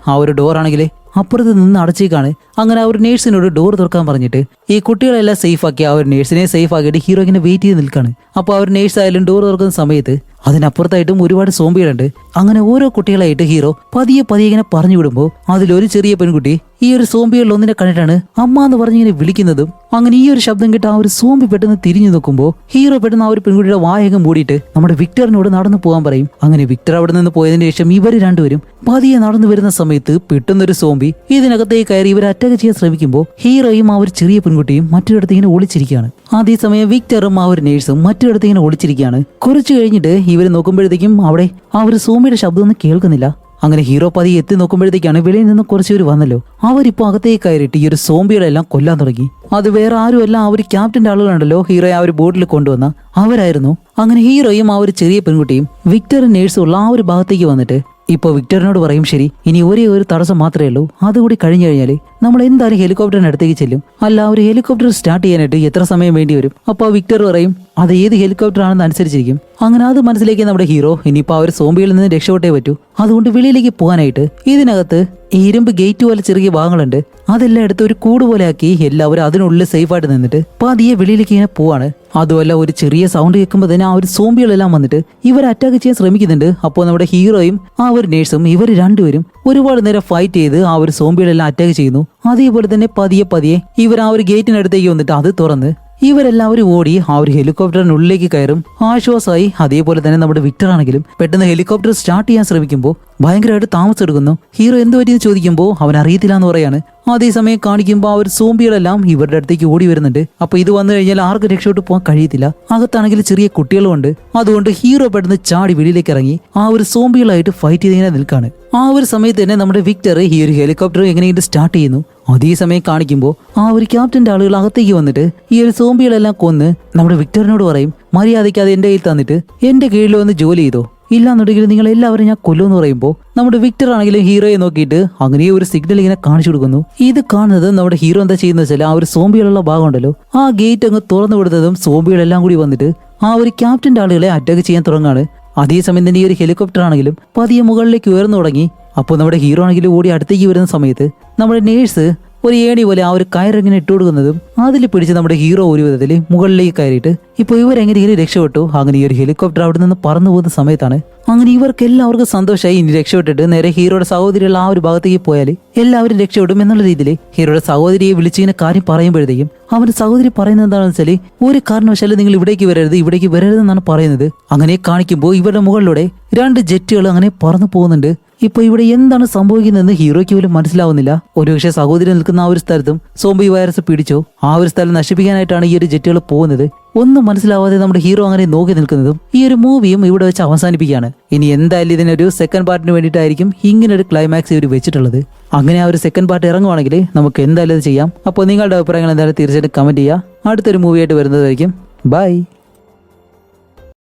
ആ ഒരു ഡോർ ആണെങ്കിൽ അപ്പുറത്ത് നിന്ന് അടച്ചേക്കാണ്. അങ്ങനെ ആ ഒരു നേഴ്സിനോട് ഡോർ തുറക്കാൻ പറഞ്ഞിട്ട് ഈ കുട്ടികളെല്ലാം സേഫ് ആക്കി ആ ഒരു നേഴ്സിനെ സേഫ് ആക്കിയിട്ട് ഹീറോ ഇങ്ങനെ വെയിറ്റ് ചെയ്ത് നിൽക്കാണ്. അപ്പോൾ ആ ഒരു നേഴ്സ് ആയാലും ഡോർ തുറക്കുന്ന സമയത്ത് അതിനപ്പുറത്തായിട്ടും ഒരുപാട് സോംബികളുണ്ട്. അങ്ങനെ ഓരോ കുട്ടികളായിട്ട് ഹീറോ പതിയെ ഇങ്ങനെ പറഞ്ഞു വിടുമ്പോൾ അതിലൊരു ചെറിയ പെൺകുട്ടി ഈ ഒരു സോംബികളിൽ ഒന്നിനെ കണ്ടിട്ടാണ് അമ്മ എന്ന് പറഞ്ഞിങ്ങനെ വിളിക്കുന്നതും. അങ്ങനെ ഈ ഒരു ശബ്ദം കേട്ട് ആ ഒരു സോംബി പെട്ടെന്ന് തിരിഞ്ഞു നോക്കുമ്പോൾ ഹീറോ പെട്ടെന്ന് ആ ഒരു പെൺകുട്ടിയുടെ വായകം മൂടിയിട്ട് നമ്മുടെ വിക്ടറിനോട് നടന്നു പോകാൻ പറയും. അങ്ങനെ വിക്ടർ അവിടെ നിന്ന് പോയതിനു ശേഷം ഇവർ രണ്ടുപേരും പതിയെ നടന്നു വരുന്ന സമയത്ത് പെട്ടെന്നൊരു സോംബി ഇതിനകത്തേക്ക് കയറി ഇവരെ അറ്റാക്ക് അറ്റാക്ക് ചെയ്യാൻ ശ്രമിക്കുമ്പോൾ ഹീറോയും ആ ഒരു ചെറിയ പെൺകുട്ടിയും മറ്റൊരിടത്ത് ഇങ്ങനെ ഒളിച്ചിരിക്കുകയാണ്. അതേസമയം വിക്ടറും ആ ഒരു നേഴ്സും മറ്റൊരിടത്ത് ഇങ്ങനെ ഒളിച്ചിരിക്കുകയാണ്. കുറച്ചു കഴിഞ്ഞിട്ട് ഇവർ നോക്കുമ്പോഴത്തേക്കും അവിടെ ആ ഒരു സോംബിയുടെ ശബ്ദമൊന്നും കേൾക്കുന്നില്ല. അങ്ങനെ ഹീറോ പതിയെ എത്തി നോക്കുമ്പോഴത്തേക്കാണ് വെളിയിൽ നിന്ന് കുറച്ചുപേർ വന്നല്ലോ. അവരിപ്പോ അകത്തേക്ക് കയറിയിട്ട് ഈ ഒരു സോംബികളെല്ലാം കൊല്ലാൻ തുടങ്ങി. അത് വേറെ ആരുമല്ല, ആ ഒരു ക്യാപ്റ്റന്റെ ആളുകളുണ്ടല്ലോ ഹീറോയെ ആ ഒരു ബോട്ടിൽ കൊണ്ടുവന്ന അവരായിരുന്നു. അങ്ങനെ ഹീറോയും ആ ഒരു ചെറിയ പെൺകുട്ടിയും വിക്ടറും നേഴ്സും ഉള്ള ആ ഒരു ഭാഗത്തേക്ക് വന്നിട്ട് ഇപ്പോൾ വിക്ടറിനോട് പറയും, ശരി ഇനി ഒരേ ഒരു തടസ്സം മാത്രമേ ഉള്ളൂ, അതുകൂടി കഴിഞ്ഞു കഴിഞ്ഞാൽ നമ്മൾ എന്തായാലും ഹെലികോപ്റ്ററിന് അടുത്തേക്ക് ചെല്ലും. അല്ല, ഒരു ഹെലികോപ്റ്റർ സ്റ്റാർട്ട് ചെയ്യാനായിട്ട് എത്ര സമയം വേണ്ടി വരും? അപ്പോൾ വിക്ടർ പറയും, അത് ഏത് ഹെലികോപ്റ്റർ ആണെന്ന് അനുസരിച്ചിരിക്കും. അങ്ങനെ അത് മനസ്സിലേക്ക് നമ്മുടെ ഹീറോ ഇനിയിപ്പോൾ ആ ഒരു സോംബിയിൽ നിന്ന് രക്ഷപ്പെട്ടേ പറ്റൂ. അതുകൊണ്ട് വെളിയിലേക്ക് പോകാനായിട്ട് ഇതിനകത്ത് ഇരുമ്പ് ഗേറ്റ് പോലെ ചെറിയ ഭാഗങ്ങളുണ്ട്, അതെല്ലാം എടുത്ത് ഒരു കൂട് പോലെ ആക്കി എല്ലാവരും അതിനുള്ളിൽ സേഫായിട്ട് നിന്നിട്ട് പതിയെ വെളിയിലേക്ക് ഇങ്ങനെ പോവാണ്. അതുമല്ല, ഒരു ചെറിയ സൗണ്ട് കേൾക്കുമ്പോൾ തന്നെ ആ ഒരു സോംബികളെല്ലാം വന്നിട്ട് ഇവർ അറ്റാക്ക് ചെയ്യാൻ ശ്രമിക്കുന്നുണ്ട്. അപ്പോൾ നമ്മുടെ ഹീറോയും ആ ഒരു നേഴ്സും ഇവർ രണ്ടുപേരും ഒരുപാട് നേരം ഫൈറ്റ് ചെയ്ത് ആ ഒരു സോംബികളെല്ലാം അറ്റാക്ക് ചെയ്യുന്നു. അതേപോലെ തന്നെ പതിയെ ഇവർ ആ ഒരു ഗേറ്റിനടുത്തേക്ക് വന്നിട്ട് അത് തുറന്ന് ഇവരെല്ലാവരും ഓടി ആ ഒരു ഹെലികോപ്റ്ററിനുള്ളിലേക്ക് കയറും ആശ്വാസമായി. അതേപോലെ തന്നെ നമ്മുടെ വിക്ടർ ആണെങ്കിലും പെട്ടെന്ന് ഹെലികോപ്റ്റർ സ്റ്റാർട്ട് ചെയ്യാൻ ശ്രമിക്കുമ്പോൾ ഭയങ്കരമായിട്ട് താമസം എടുക്കുന്നു. ഹീറോ എന്ത് പറ്റിയെന്ന് ചോദിക്കുമ്പോൾ അവൻ അറിയത്തില്ല എന്ന് പറയാണ്. അതേസമയം കാണിക്കുമ്പോൾ ആ ഒരു സോംബികളെല്ലാം ഇവരുടെ അടുത്തേക്ക് ഓടി വരുന്നുണ്ട്. അപ്പൊ ഇത് വന്നു കഴിഞ്ഞാൽ ആർക്കും രക്ഷപ്പെട്ട് പോകാൻ കഴിയത്തില്ല. അകത്താണെങ്കിൽ ചെറിയ കുട്ടികളും ഉണ്ട്. അതുകൊണ്ട് ഹീറോ പെട്ടെന്ന് ചാടി വെളിയിലേക്ക് ഇറങ്ങി ആ ഒരു സോംബികളായിട്ട് ഫൈറ്റ് ചെയ്തിങ്ങനെ നിൽക്കാണ്. ആ ഒരു സമയത്ത് തന്നെ നമ്മുടെ വിക്ടർ ഈ ഒരു ഹെലികോപ്റ്റർ എങ്ങനെയിട്ട് സ്റ്റാർട്ട് ചെയ്യുന്നു. അതേസമയം കാണിക്കുമ്പോൾ ആ ഒരു ക്യാപ്റ്റന്റെ ആളുകൾ അകത്തേക്ക് വന്നിട്ട് ഈ ഒരു സോംബികളെല്ലാം കൊന്ന് നമ്മുടെ വിക്ടറിനോട് പറയും, മര്യാദയ്ക്ക് അത് എന്റെ കയ്യിൽ തന്നിട്ട് എന്റെ കീഴിൽ വന്ന് ജോലി ചെയ്തോ, ഇല്ലാന്നുണ്ടെങ്കിൽ നിങ്ങൾ എല്ലാവരും ഞാൻ കൊല്ലുമെന്ന് പറയുമ്പോൾ നമ്മുടെ വിക്ടർ ആണെങ്കിലും ഹീറോയെ നോക്കിയിട്ട് അങ്ങനെ ഒരു സിഗ്നൽ ഇങ്ങനെ കാണിച്ചു കൊടുക്കുന്നു. ഇത് കാണുന്നത് നമ്മുടെ ഹീറോ എന്താ ചെയ്യുന്നത് വെച്ചാൽ ആ ഒരു സോംബികളുള്ള ഭാഗം ഉണ്ടല്ലോ, ആ ഗേറ്റ് അങ്ങ് തുറന്നു കൊടുത്തതും സോംബികളെല്ലാം കൂടി വന്നിട്ട് ആ ഒരു ക്യാപ്റ്റന്റെ ആളുകളെ അറ്റാക്ക് ചെയ്യാൻ തുടങ്ങാണ്. അതേസമയം തന്നെ ഈ ഒരു ഹെലികോപ്റ്റർ ആണെങ്കിലും പതിയെ മുകളിലേക്ക് ഉയർന്നു തുടങ്ങി. അപ്പോൾ നമ്മുടെ ഹീറോ ആണെങ്കിലും ഓടി അടുത്തേക്ക് വരുന്ന സമയത്ത് നമ്മുടെ നേഴ്സ് ഒരു ഏണി പോലെ ആ ഒരു കയറിങ്ങനെ ഇട്ട് കൊടുക്കുന്നതും അതിൽ പിടിച്ച് നമ്മുടെ ഹീറോ ഒരു വിധത്തിൽ മുകളിലേക്ക് കയറിയിട്ട് ഇപ്പോൾ ഇവരെങ്ങനെയെങ്കിലും രക്ഷപ്പെട്ടു. അങ്ങനെ ഈ ഒരു ഹെലികോപ്റ്റർ അവിടെ നിന്ന് പറന്നു പോകുന്ന സമയത്താണ് അങ്ങനെ ഇവർക്ക് എല്ലാവർക്കും സന്തോഷമായി. ഇനി രക്ഷപ്പെട്ടിട്ട് നേരെ ഹീറോയുടെ സഹോദരിയുള്ള ആ ഒരു ഭാഗത്തേക്ക് പോയാൽ എല്ലാവരും രക്ഷപ്പെടും എന്നുള്ള രീതിയിൽ ഹീറോയുടെ സഹോദരിയെ വിളിച്ചിങ്ങനെ കാര്യം പറയുമ്പോഴത്തേക്കും അവന്റെ സഹോദരി പറയുന്നത് എന്താണെന്ന് വെച്ചാൽ ഒരു കാരണവശാലും നിങ്ങൾ ഇവിടേക്ക് വരരുതെന്നാണ് പറയുന്നത്. അങ്ങനെ കാണിക്കുമ്പോൾ ഇവരുടെ മുകളിലൂടെ 2 ജെറ്റുകൾ അങ്ങനെ പറന്നു പോകുന്നുണ്ട്. ഇപ്പൊ ഇവിടെ എന്താണ് സംഭവിക്കുന്നതെന്ന് ഹീറോയ്ക്ക് പോലും മനസ്സിലാവുന്നില്ല. ഒരുപക്ഷെ സഹോദരി നിൽക്കുന്ന ആ ഒരു സ്ഥലത്തും സോംബി വൈറസ് പിടിച്ചോ ആ ഒരു സ്ഥലം നശിപ്പിക്കാനായിട്ടാണ് ഈ ഒരു ജെറ്റുകൾ പോകുന്നത്. ഒന്നും മനസ്സിലാവാതെ നമ്മുടെ ഹീറോ അങ്ങനെ നോക്കി നിൽക്കുന്നതും ഈ ഒരു മൂവിയും ഇവിടെ വെച്ച് അവസാനിപ്പിക്കുകയാണ്. ഇനി എന്തായാലും ഇതിനൊരു സെക്കൻഡ് പാർട്ടിന് വേണ്ടിയിട്ടായിരിക്കും ഇങ്ങനെ ഒരു ക്ലൈമാക്സ് ഇവർ വെച്ചിട്ടുള്ളത്. അങ്ങനെ ആ ഒരു സെക്കൻഡ് പാർട്ട് ഇറങ്ങുവാണെങ്കിൽ നമുക്ക് എന്തായാലും ഇത് ചെയ്യാം. അപ്പോൾ നിങ്ങളുടെ അഭിപ്രായങ്ങൾ എന്തായാലും തീർച്ചയായിട്ടും കമന്റ് ചെയ്യുക. അടുത്തൊരു മൂവിയായിട്ട് വരുന്നതായിരിക്കും. ബൈ.